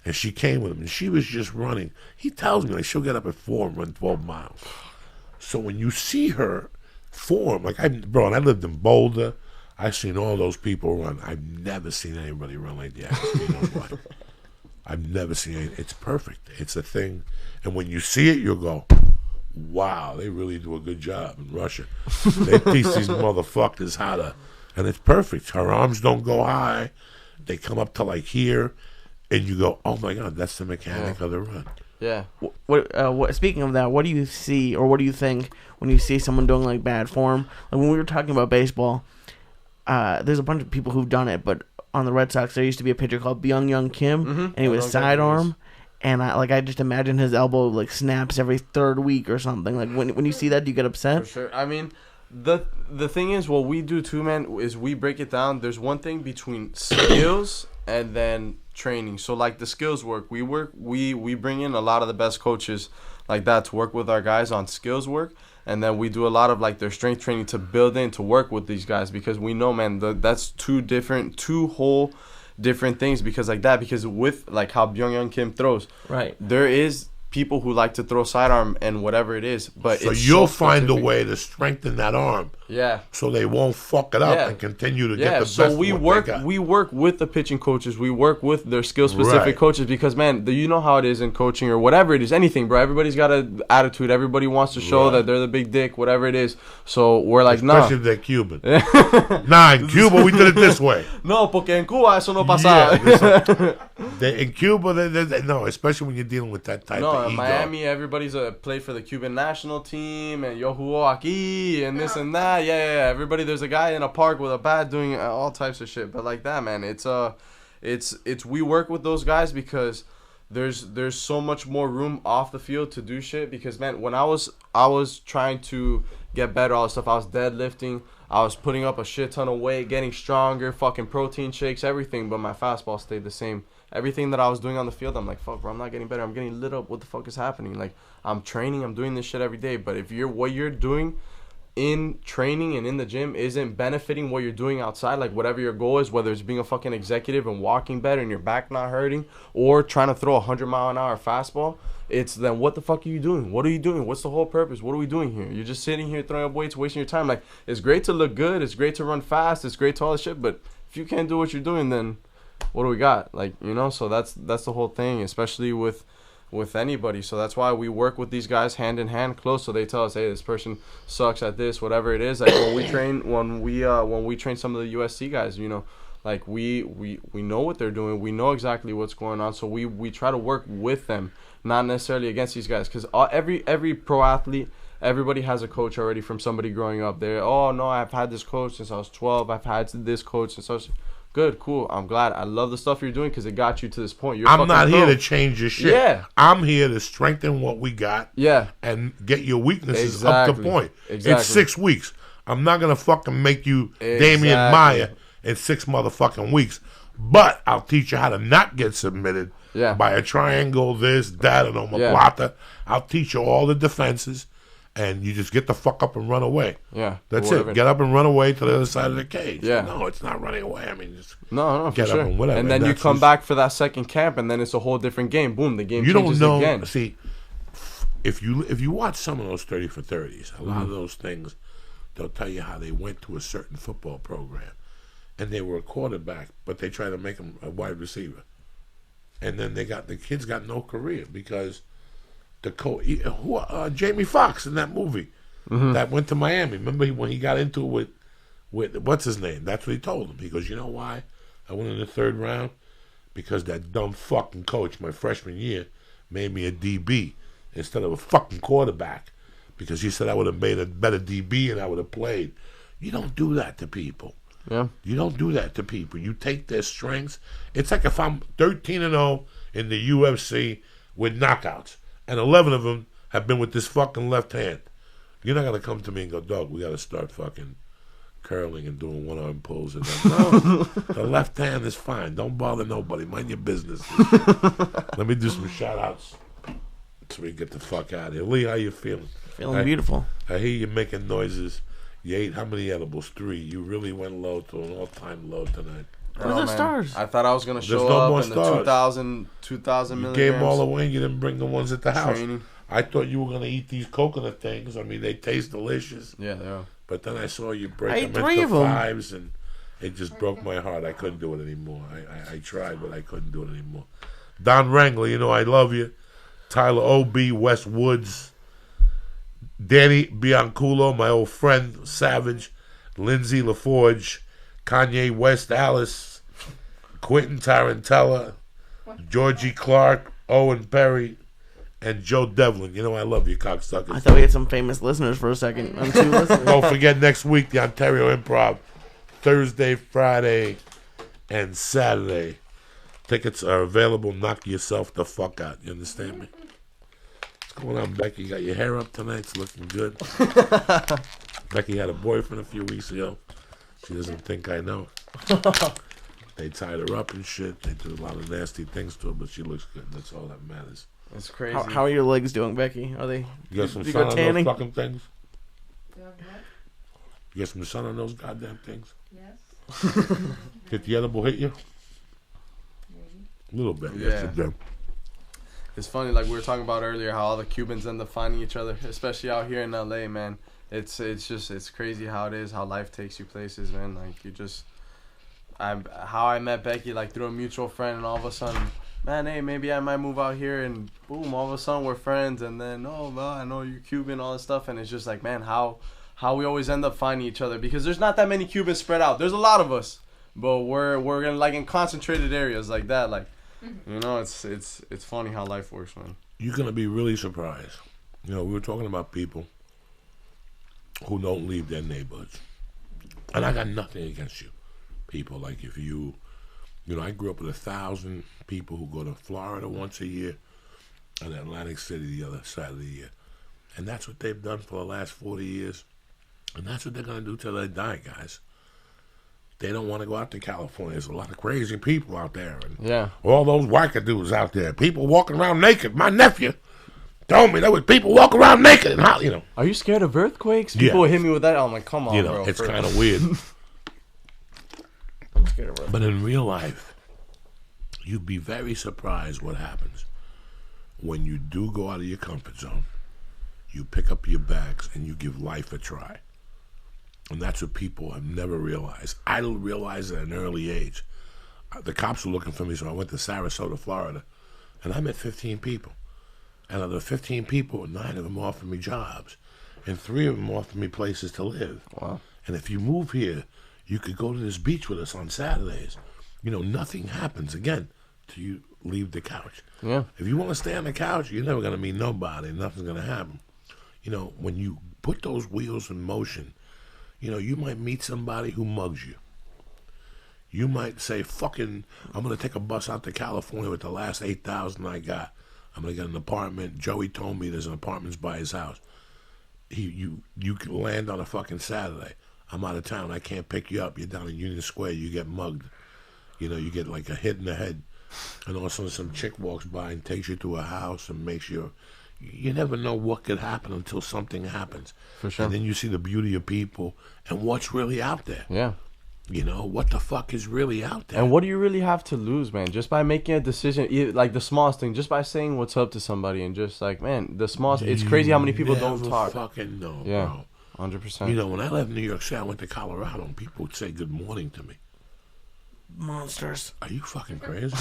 And she came with him, and she was just running. He tells me, like, she'll get up at 4 and run 12 miles. So when you see her form, like, and I lived in Boulder. I've seen all those people run. I've never seen anybody run like D'Agostino's wife. I've never seen it. It's perfect. It's a thing. And when you see it, you'll go, wow, they really do a good job in Russia. They teach these motherfuckers how to, and it's perfect. Her arms don't go high. They come up to like here, and you go, oh my God, that's the mechanic of the run.
Yeah.
What? Speaking of that, what do you see or what do you think when you see someone doing like bad form? Like when we were talking about baseball, there's a bunch of people who've done it, but on the Red Sox there used to be a pitcher called Byung Kim, and he was sidearm, and I just imagine his elbow like snaps every third week or something. Like when you see that, do you get upset?
For sure. I mean, the thing is, what we do too, man, is we break it down. There's one thing between skills and then training. So like the skills work, we bring in a lot of the best coaches like that to work with our guys on skills work, and then we do a lot of like their strength training to build in to work with these guys, because we know, man, that's two whole different things. Because with like how Byung Kim throws,
right,
there is people who like to throw sidearm and whatever it is, but
so
it's
you'll
so
find
specific.
a way to strengthen that arm.
Yeah.
So they won't fuck it up and continue to get the best.
So we
of what they
work
got.
we work with the pitching coaches. We work with their skill specific
Right.
coaches, because man, you know how it is in coaching or whatever it is, anything, bro. Everybody's got an attitude. Everybody wants to show
Right.
that they're the big dick, whatever it is. So we're like,
Especially if they're Cuban. Nah, in Cuba we did it this way.
no, porque en Cuba eso no pasa.
In Cuba, no, especially when you're dealing with that type
No,
of
in
ego.
Miami, everybody's played for the Cuban national team, and yo jugó aquí, and this and that. Yeah. Everybody, there's a guy in a park with a bat doing all types of shit. But like that, man, it's we work with those guys because there's so much more room off the field to do shit. Because man, when I was trying to get better, all this stuff, I was deadlifting, I was putting up a shit ton of weight, getting stronger, fucking protein shakes, everything, but my fastball stayed the same. Everything that I was doing on the field, I'm like, fuck, bro, I'm not getting better. I'm getting lit up. What the fuck is happening? Like, I'm training, I'm doing this shit every day. But if what you're doing in training and in the gym isn't benefiting what you're doing outside, like whatever your goal is, whether it's being a fucking executive and walking better and your back not hurting, or trying to throw a 100-mile-an-hour fastball, it's then what the fuck are you doing? What are you doing? What's the whole purpose? What are we doing here? You're just sitting here throwing up weights, wasting your time. Like, it's great to look good, it's great to run fast, it's great to all this shit, but if you can't do what you're doing, then what do we got? Like, you know, so that's the whole thing, especially with anybody. So that's why we work with these guys hand in hand, close. So they tell us, hey, this person sucks at this, whatever it is. Like when we train some of the USC guys, you know, like we know what they're doing, we know exactly what's going on. So we try to work with them, not necessarily against these guys, because every pro athlete everybody has a coach already from somebody growing up. They're, oh no, I've had this coach since I was 12. I've had this coach since I was good, cool. I'm glad. I love the stuff you're doing because it got you to this point. You're
I'm not here
pro.
to change your shit.
Yeah.
I'm here to strengthen what we got.
Yeah.
And get your weaknesses
Exactly.
up to point.
Exactly.
It's 6 weeks. I'm not gonna fucking make you Damian Maya in 6 motherfucking weeks. But I'll teach you how to not get submitted by a triangle, this, that, and omoplata. I'll teach you all the defenses, and you just get the fuck up and run away.
Yeah.
That's it. Get up and run away to the other side of the cage.
Yeah.
No, it's not running away. I mean, just
no,
get
for
up
sure.
and whatever.
And then you come back for that second camp, and then it's a whole different game. Boom, the game changes again.
See, if you watch some of those 30 for 30s, a lot of those things, they'll tell you how they went to a certain football program. And they were a quarterback, but they tried to make him a wide receiver. And then the kids got no career because the coach, Jamie Foxx in that movie that went to Miami. Remember when he got into it with what's his name? That's what he told him. He goes, you know why I went in the 3rd round? Because that dumb fucking coach my freshman year made me a DB instead of a fucking quarterback. Because he said I would have made a better DB and I would have played. You don't do that to people.
Yeah.
You don't do that to people. You take their strengths. It's like if I'm 13-0 in the UFC with knockouts, and 11 of them have been with this fucking left hand. You're not gonna come to me and go, dog, we gotta start fucking curling and doing one-arm pulls. And no, the left hand is fine. Don't bother nobody. Mind your business. Let me do some shout-outs so we get the fuck out of here. Lee, how you feeling?
Feeling beautiful.
I hear you making noises. You ate how many edibles? 3. You really went low to an all-time low tonight.
Where's the stars?
I thought I was going to show
no more
up in
stars.
the 2,000
You
milligrams.
gave them all away and you didn't bring the ones at the house.
Training.
I thought you were going to eat these coconut things. I mean, they taste delicious.
Yeah, they are.
But then I saw you break
I ate
them
3
into
of them.
5s, and it just broke my heart. I couldn't do it anymore. I tried, but I couldn't do it anymore. Don Wrangler, you know I love you. Tyler O.B., West Woods. Danny Bianculo, my old friend, Savage. Lindsay LaForge, Kanye West, Alice, Quentin Tarantella, Georgie Clark, Owen Perry, and Joe Devlin. You know I love you, cocksuckers.
I thought we had some famous listeners for a second. I'm 2 listeners.
Don't forget next week, the Ontario Improv, Thursday, Friday, and Saturday. Tickets are available. Knock yourself the fuck out. You understand me? What's going on, Becky? You got your hair up tonight. It's looking good. Becky had a boyfriend a few weeks ago. She doesn't think I know. They tied her up and shit. They did a lot of nasty things to her, but she looks good. That's all that matters.
It's crazy.
How are your legs doing, Becky? Are they?
You got some
you
sun
go
on
tanning?
those fucking things? You got some sun on those goddamn things?
Yes.
Did the edible hit you? A little bit. Yes, it did.
It's funny, like we were talking about earlier, how all the Cubans end up finding each other, especially out here in LA, man. It's crazy how it is, how life takes you places, man. Like how I met Becky, like through a mutual friend, and all of a sudden, man, hey, maybe I might move out here, and boom, all of a sudden we're friends, and then oh, well, I know you're Cuban, all this stuff, and it's just like, man, how we always end up finding each other, because there's not that many Cubans spread out. There's a lot of us, but we're in, like, in concentrated areas like that, like, you know, it's funny how life works, man.
You're gonna be really surprised. You know, we were talking about people who don't leave their neighborhoods, and I got nothing against you. People like if you know, I grew up with 1,000 people who go to Florida once a year and Atlantic City the other side of the year, and that's what they've done for the last 40 years, and that's what they're gonna do till they die, guys. They don't want to go out to California. There's a lot of crazy people out there, and
Yeah.
all those wackadoos out there. People walking around naked. My nephew told me there was people walking around naked, and how, you know.
Are you scared of earthquakes? People
Yeah.
hit me with that. I'm like, come on,
You know,
bro.
it's kind of weird.
I'm scared of
But in real life, you'd be very surprised what happens when you do go out of your comfort zone. You pick up your bags and you give life a try. And that's what people have never realized. I didn't realize at an early age. The cops were looking for me, so I went to Sarasota, Florida, and I met 15 people. And of the 15 people, 9 of them offered me jobs, and 3 of them offered me places to live.
Wow.
And if you move here, you could go to this beach with us on Saturdays. You know, nothing happens, again, till you leave the couch.
Yeah.
If you want to stay on the couch, you're never going to meet nobody. Nothing's going to happen. you know, when you put those wheels in motion, you know, you might meet somebody who mugs you. You might say, fucking, I'm going to take a bus out to California with the last $8,000 I got. I'm going to get an apartment. Joey told me there's an apartment by his house. You can land on a fucking Saturday. I'm out of town. I can't pick you up. You're down in Union Square. You get mugged. You know, you get like a hit in the head. And all of a sudden some chick walks by and takes you to a house and makes you... You never know what could happen until something happens.
For sure.
And then you see the beauty of people and what's really out there.
Yeah.
You know, what the fuck is really out there?
And what do you really have to lose, man? Just by making a decision, like the smallest thing, just by saying what's up to somebody and just like, man, the smallest... It's crazy how many people don't talk.
Fucking know,
yeah,
bro.
100%.
You know, when I left New York City, I went to Colorado and people would say good morning to me.
Monsters.
Are you fucking crazy?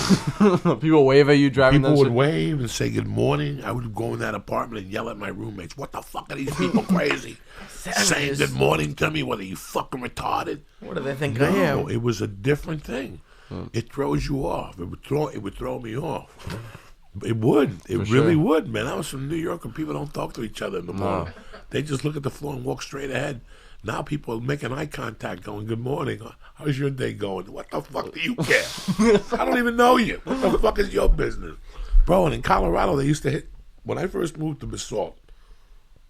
People wave at you driving.
People would wave and say good morning. I would go in that apartment and yell at my roommates, what the fuck are these people crazy? Saying good morning to me, what are you fucking retarded?
What do they think
No,
I am?
it was a different thing. It throws you off. It would throw me off. It would. It really would, man. I was from New York and people don't talk to each other in the morning. They just look at the floor and walk straight ahead. Now people are making eye contact, going, good morning. How's your day going? What the fuck do you care? I don't even know you. What the fuck is your business? Bro, and in Colorado, they used to hit... When I first moved to Basalt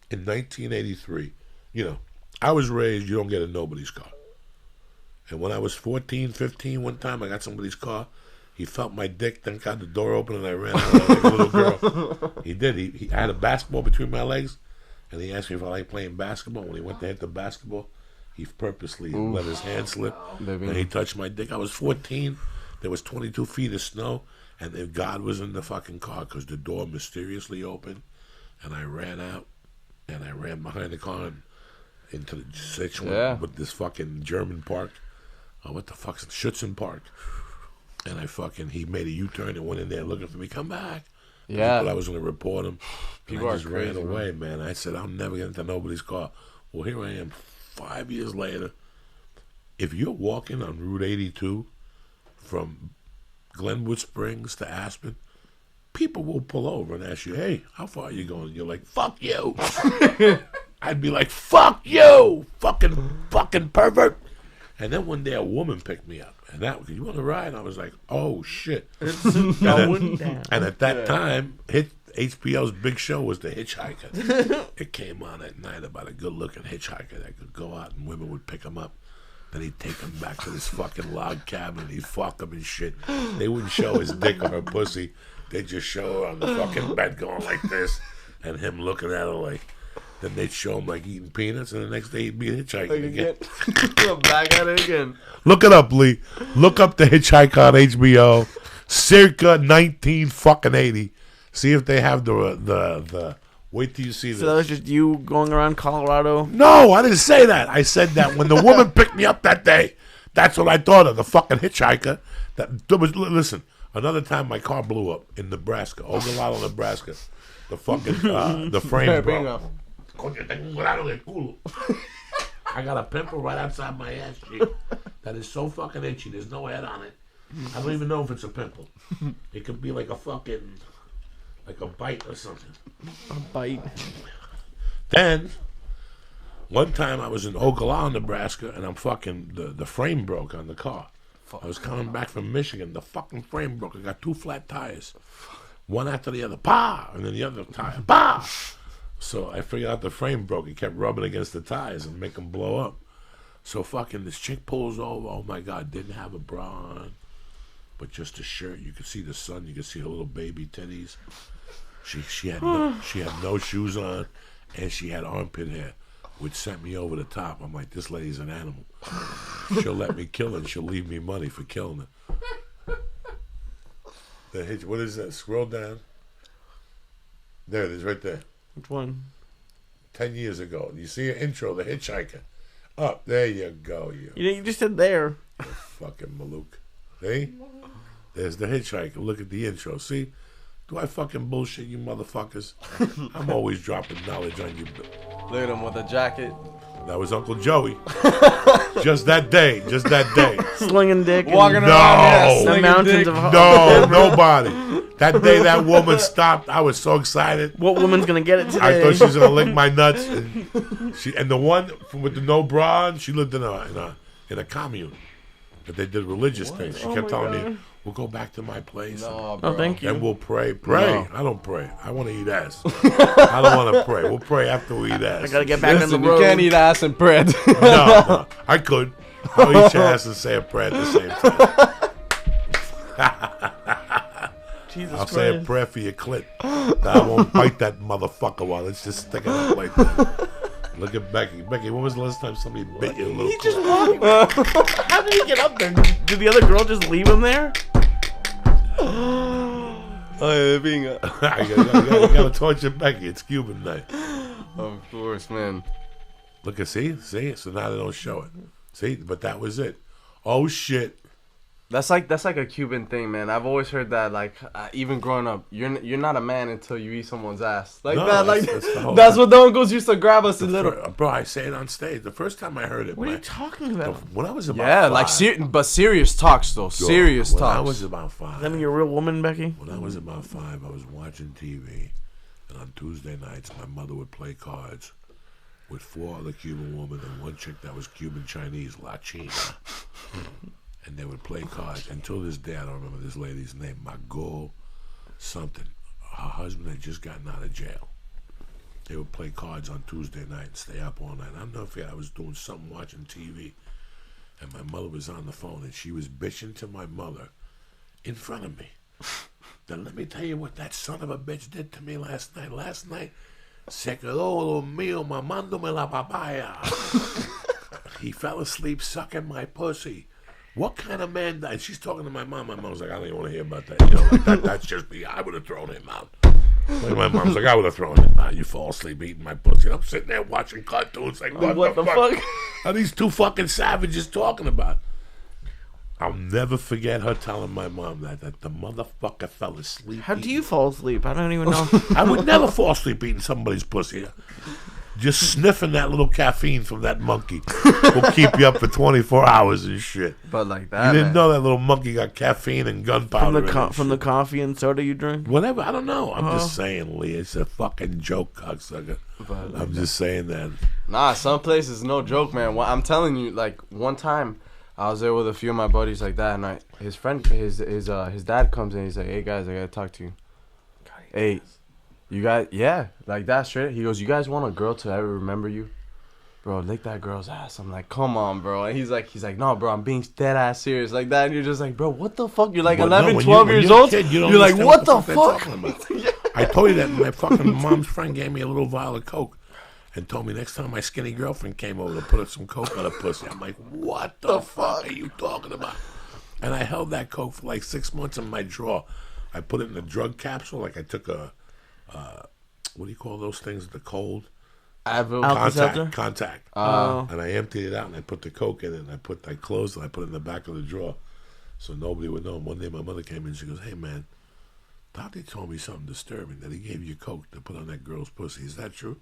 in 1983, you know, I was raised, you don't get a nobody's car. And when I was 14, 15, one time, I got somebody's car. He felt my dick, then got the door open, and I ran out like a little girl. He did. I had a basketball between my legs. And he asked me if I like playing basketball. When he went to hit the basketball, he purposely let his hand slip. And he touched my dick. I was 14. There was 22 feet of snow. And then God was in the fucking car because the door mysteriously opened. And I ran out. And I ran behind the car and into the section with this fucking German park. What the fuck's Schutzen Park? And he made a U-turn and went in there looking for me. Come back.
Yeah.
But I was going to report him.
People
I just
are crazy,
ran away, man. I said, I'll never get into nobody's car. Well, here I am 5 years later. If you're walking on Route 82 from Glenwood Springs to Aspen, people will pull over and ask you, hey, how far are you going? And you're like, fuck you. I'd be like, fuck you, fucking pervert. And then one day a woman picked me up. And that, you want to ride? I was like, oh, shit. And at that time, HBO's big show was The Hitchhiker. It came on at night about a good-looking hitchhiker that could go out and women would pick him up. Then he'd take him back to this fucking log cabin and he'd fuck him and shit. They wouldn't show his dick or her pussy. They'd just show her on the fucking bed going like this and him looking at her like... Then they'd show him like eating peanuts, and the next day he'd be hitchhiking again.
Back at it again.
Look it up, Lee. Look up The Hitchhiker on HBO, circa 1980. See if they have the. Wait till you see this.
So that was just you going around Colorado?
No, I didn't say that. I said that when the woman picked me up that day. That's what I thought of, the fucking hitchhiker. Listen, another time my car blew up in Nebraska, Ogallala, Nebraska. The fucking the frame broke. I got a pimple right outside my ass cheek that is so fucking itchy. There's no head on it. I don't even know if it's a pimple. It could be like a fucking, like a bite or something.
A bite.
Then, one time I was in Ogallala, Nebraska, and I'm fucking, the frame broke on the car. I was coming back from Michigan. The fucking frame broke. I got 2 flat tires. One after the other. Bah! And then the other tire. Bah! So I figured out the frame broke. He kept rubbing against the tires and make them blow up. So fucking this chick pulls over. Oh my God, didn't have a bra on, but just a shirt. You could see the sun. You could see her little baby titties. She had no shoes on, and she had armpit hair, which sent me over the top. I'm like, this lady's an animal. She'll let me kill her, and she'll leave me money for killing her. What is that? Scroll down. There it is, right there.
Which one?
10 years ago. You see your intro, The Hitchhiker. Up, there you go.
You just said there.
Fucking Malouk. See? There's The Hitchhiker. Look at the intro. See? Do I fucking bullshit you motherfuckers? I'm always dropping knowledge on you.
Look at him with a jacket.
That was Uncle Joey. Just that day.
Slinging dick.
Walking
No.
around,
the mountains of
No, nobody. That day that woman stopped, I was so excited.
What woman's gonna get it today?
I thought she was gonna lick my nuts. And the one with the no bra on, she lived in a commune. But they did religious things. She kept telling me, "We'll go back to my place.
No, bro.
Oh, thank you.
And we'll pray. Pray?
No.
I don't pray. I want to eat ass. I don't want to pray. We'll pray after we eat ass.
I gotta get back on
Listen,
the
you
road.
can't eat ass and bread.
No, I could. I'll eat your ass and say a prayer at the same time.
Jesus
I'll
Christ.
say a prayer for your clit. I won't bite that motherfucker while it's just sticking out like that. Look at Becky. Becky, when was the last time somebody bit you a little
He just
clit?
walked. How did he get up there? Did the other girl just leave him there?
Oh, yeah, being
you gotta torture Becky. It's Cuban night.
of course, man.
Look at see. So now they don't show it. See, but that was it. Oh shit.
That's like a Cuban thing, man. I've always heard that, like, even growing up, you're not a man until you eat someone's ass, like
No,
that. Like
that's the whole
that's
thing.
what the uncles used to grab us in little.
Bro, I say it on stage. The first time I heard it,
What are you
man,
talking about?
when I was about
Yeah,
5,
like but serious talks though. Serious
when
talks.
I was about 5.
Does that mean you're a real woman, Becky?
When I was about 5, I was watching TV, and on Tuesday nights, my mother would play cards with 4 other Cuban women and one chick that was Cuban Chinese, La China. And they would play cards. Until this day, I don't remember this lady's name, Magul something. Her husband had just gotten out of jail. They would play cards on Tuesday night and stay up all night. I'll never forget, I was doing something watching TV, and my mother was on the phone, and she was bitching to my mother in front of me. Then let me tell you what that son of a bitch did to me last night. Last night, se quedó dormido mamándome la papaya. He fell asleep sucking my pussy. What kind of man died? She's talking to my mom. My mom's like, I don't even want to hear about that. You know, like that's just me. I would have thrown him out. Like my mom's like, I would have thrown him out. You fall asleep eating my pussy. I'm sitting there watching cartoons like, what the fuck are these two fucking savages talking about? I'll never forget her telling my mom that the motherfucker fell asleep.
How do you fall asleep? I don't even know.
I would never fall asleep eating somebody's pussy. Just sniffing that little caffeine from that monkey will keep you up for 24 hours and shit.
But like that,
You didn't
man.
know that little monkey got caffeine and gunpowder
From the coffee and soda you drink?
Whatever, I don't know. I'm just saying, Lee. It's a fucking joke, cocksucker. I'm just saying that.
Nah, some places no joke, man. I'm telling you, like one time, I was there with a few of my buddies like that, and his dad comes in. He's like, "Hey guys, I gotta talk to you." Hey, you guys, yeah, like that straight. He goes, "You guys want a girl to ever remember you?" Bro, lick that girl's ass. I'm like, come on, bro. And he's like, no, bro, I'm being dead ass serious like that. And you're just like, bro, what the fuck? You're like 11, 12 years old. You're like, what the fuck?
I told you that my fucking mom's friend gave me a little vial of Coke and told me next time my skinny girlfriend came over to put up some Coke on her pussy. I'm like, what the fuck are you talking about? And I held that Coke for like 6 months in my drawer. I put it in a drug capsule. Like I took a, what do you call those things? The cold?
Alka-Seltzer?
Contact. And I emptied it out and I put the Coke in it and I closed it and I put it in the back of the drawer so nobody would know. And one day my mother came in and she goes, hey man, Doctor told me something disturbing, that he gave you Coke to put on that girl's pussy. Is that true?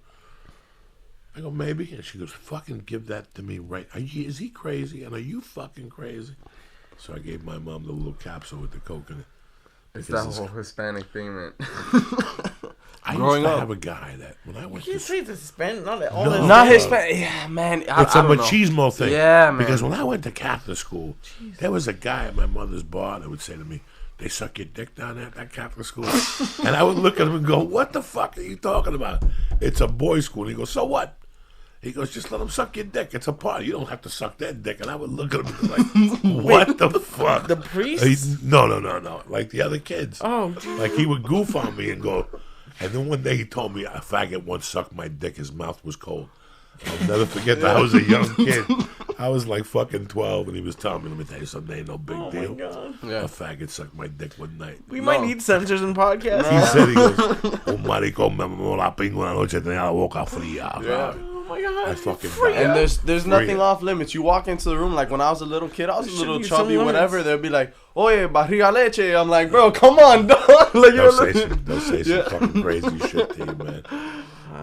I go, maybe. And she goes, fucking give that to me right. Is he crazy? And are you fucking crazy? So I gave my mom the little capsule with the Coke in it.
It's that whole Hispanic thing, man.
I
Growing
used to
up,
have a guy that when I went
You
to
can't say it's Hispanic. Not all
No.
not Hispanic. Yeah, man.
it's
I
a
don't know.
machismo thing.
Yeah, man.
Because when I went to Catholic school, there was a guy at my mother's bar that would say to me, they suck your dick down there at that Catholic school. And I would look at him and go, what the fuck are you talking about? It's a boys' school. And he goes, so what? He goes, just let them suck your dick. It's a party. You don't have to suck their dick. And I would look at him like, what the fuck?
The priests?
No. Like the other kids.
Oh, geez.
Like he would goof on me and go. And then one day he told me a faggot once sucked my dick. His mouth was cold. I'll never forget that. I was a young kid. I was like fucking 12, and he was telling me, let me tell you something, ain't no big deal.
my God.
Yeah.
A faggot sucked my dick one night.
We might need censors in podcasts.
He said, he goes, un maricón me mamó la pinga una noche, tenía la boca fría.
Yeah.
Oh my God.
I fucking
And
died.
there's nothing off limits. You walk into the room, like when I was a little kid, I was a little
be some
chubby,
limits.
whatever. They'll be like, oye, barriga leche. I'm like, bro, come on, dog. Like,
They'll say some fucking crazy shit to you, man.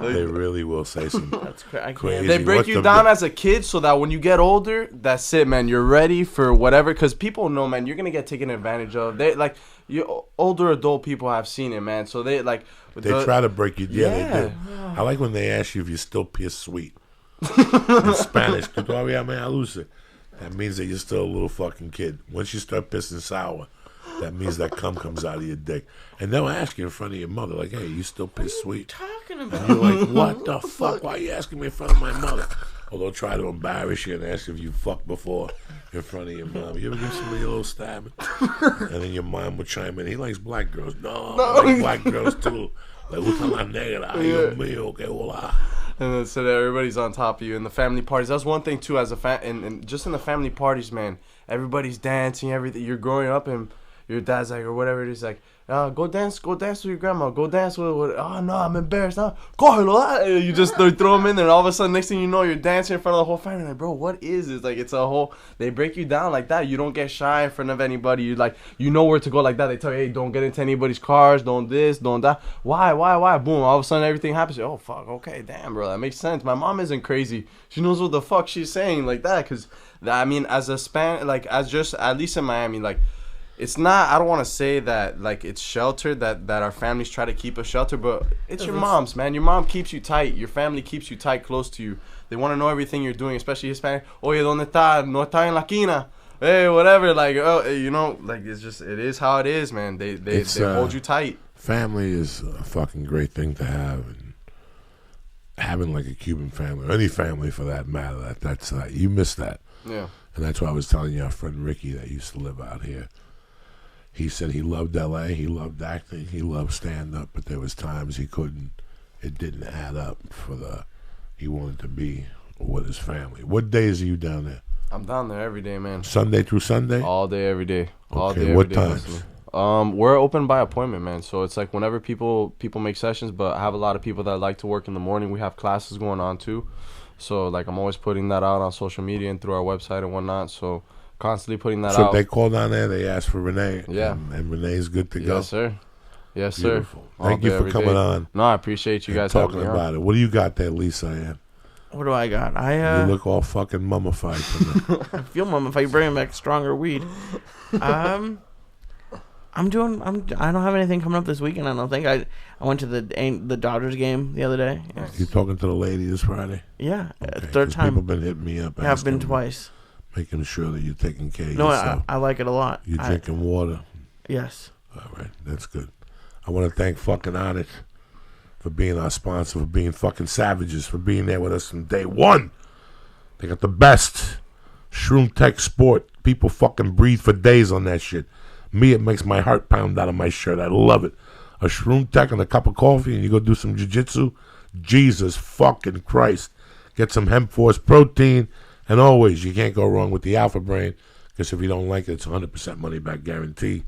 They really will say some
That's crazy.
crazy.
They break
What's
you
the-
down as a kid so that when you get older, that's it, man. You're ready for whatever. Because people know, man, you're gonna get taken advantage of. They like you older adult people have seen it, man. So they like
They try to break you. Yeah,
Yeah.
they do. I like when they ask you if you still piss sweet. In Spanish, todavía me aluce. That means that you're still a little fucking kid. Once you start pissing sour, that means that cum comes out of your dick. And they'll ask you in front of your mother, like, hey, you still piss sweet?
Talking
And
about.
you're like, what the fuck? Why are you asking me in front of my mother? Or they'll try to embarrass you and ask if you fucked before in front of your mom. You ever give somebody a little stab? And then your mom would chime in, he likes black girls. No, I like black girls too. Le gusta la negra. Ay, Dios mío, que hola.
And then so that everybody's on top of you in the family parties. That's one thing too, as a and just in the family parties, man. Everybody's dancing, everything. You're growing up, and your dad's like, or whatever it is, like, go dance with your grandma. Go dance with. Oh no, I'm embarrassed. No, cógelo. You just throw them in there, and all of a sudden, next thing you know, you're dancing in front of the whole family. Like, bro, what is this? Like, it's a whole. They break you down like that. You don't get shy in front of anybody. You like, you know where to go like that. They tell you, hey, don't get into anybody's cars. Don't this, don't that. Why? Boom. All of a sudden, everything happens. Oh fuck. Okay, damn, bro, that makes sense. My mom isn't crazy. She knows what the fuck she's saying like that. Cause I mean, as a like as just at least in Miami, like. It's not, I don't want to say that, like, it's sheltered, that our families try to keep us sheltered, but it's your mom's, man. Your mom keeps you tight. Your family keeps you tight, close to you. They want to know everything you're doing, especially Hispanic. Oye, ¿dónde está? No está en la quina. Hey, whatever. Like, oh, you know, like, it's just, it is how it is, man. They hold you tight.
Family is a fucking great thing to have. And having, like, a Cuban family, or any family for that matter, that's you miss that.
Yeah.
And that's why I was telling you, our friend Ricky that used to live out here. He said he loved L.A., he loved acting, he loved stand-up, but there was times he couldn't, it didn't add up for he wanted to be with his family. What days are you down there?
I'm down there every day, man.
Sunday through Sunday?
All day, every day. All day,
Okay,
every
what
day,
times?
We're open by appointment, man. So it's like whenever people make sessions, but I have a lot of people that like to work in the morning. We have classes going on, too. So, like, I'm always putting that out on social media and through our website and whatnot. So, constantly putting that out.
So they call down there, they ask for Renee.
Yeah.
And Renee's good to go.
Yes, sir. Yes, sir.
Beautiful.
All
Thank
day,
you for
every
coming
day.
on.
No, I appreciate you
and
guys
talking
having me
about
on.
it. What do you got there, Lisa? Ann?
What do I got?
You look all fucking mummified tonight.
I feel mummified. Bringing back stronger weed. I don't have anything coming up this weekend. I don't think. I went to the Dodgers game the other day. Yeah,
You talking to the lady this Friday?
yeah,
Okay,
third
'cause
time.
People been hitting me up.
Yeah, I've been
asking,
twice.
Making sure that you're taking care of
No,
yourself.
I like it a lot.
You're drinking water.
Yes.
All right, that's good. I want to thank fucking Onyx for being our sponsor, for being fucking savages, for being there with us from day one. They got the best Shroom Tech Sport. People fucking breathe for days on that shit. Me, it makes my heart pound out of my shirt. I love it. A Shroom Tech and a cup of coffee, and you go do some jiu-jitsu. Jesus fucking Christ. Get some hemp force protein, and always, you can't go wrong with the Alpha Brain, because if you don't like it, it's 100% money back guarantee,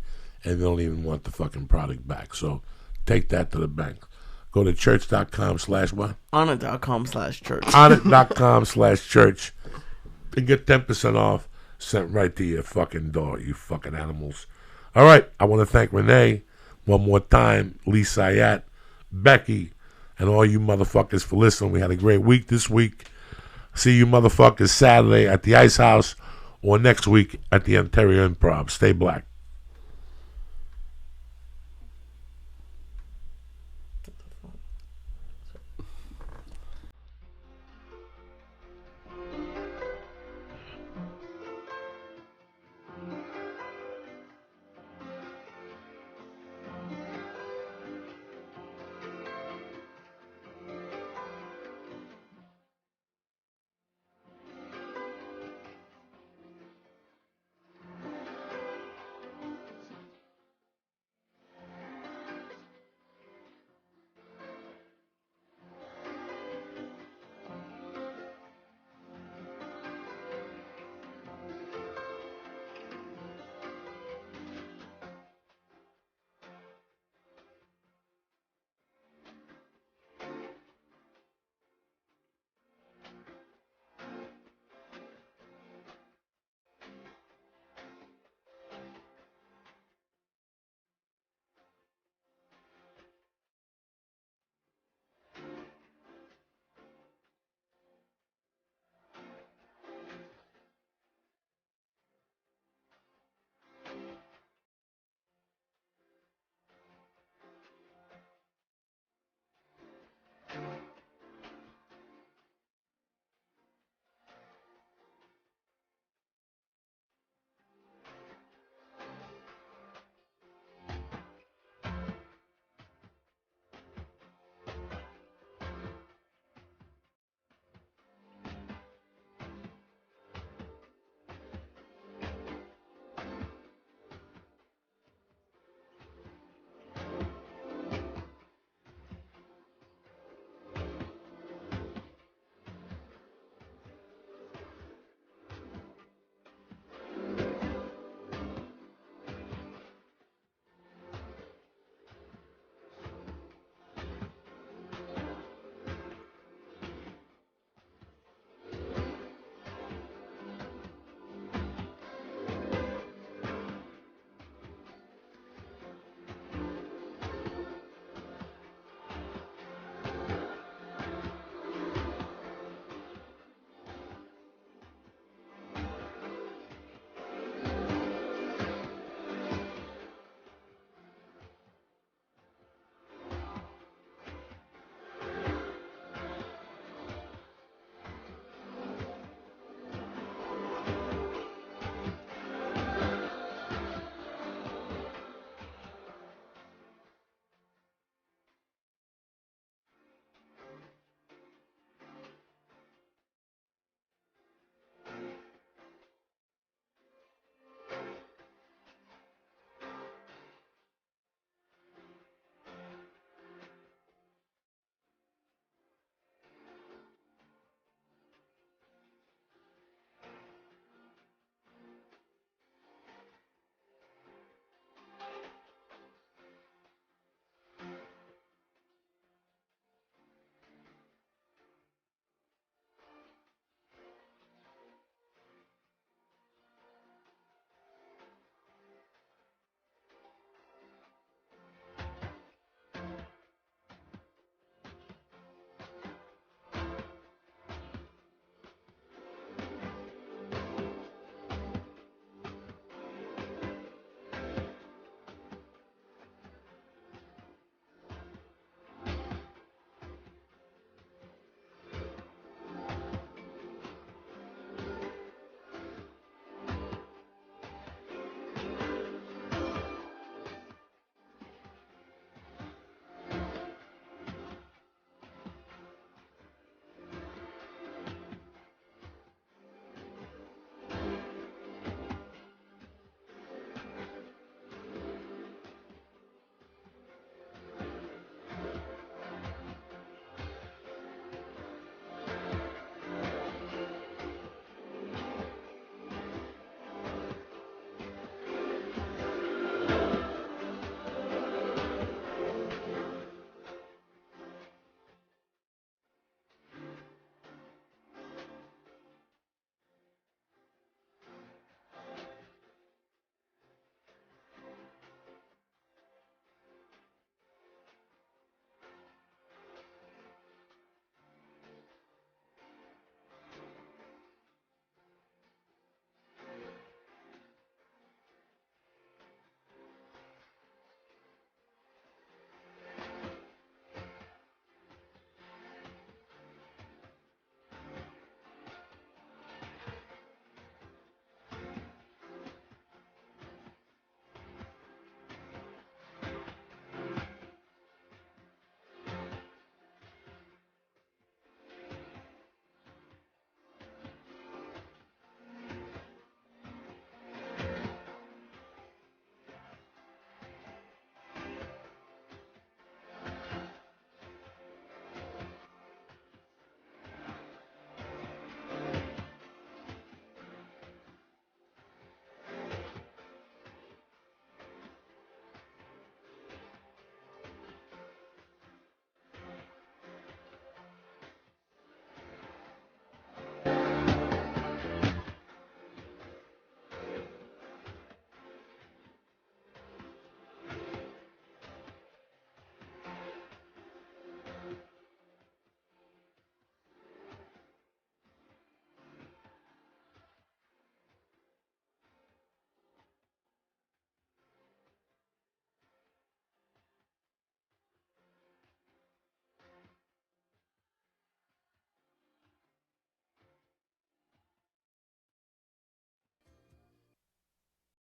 and they don't even want the fucking product back. So take that to the bank. Go to church.com/what?
Onnit.com/church.
Onnit.com/church and get 10% off sent right to your fucking door, you fucking animals. All right, I want to thank Renee one more time, Lee Syatt, Becky, and all you motherfuckers for listening. We had a great week this week. See you motherfuckers Saturday at the Ice House or next week at the Ontario Improv. Stay black.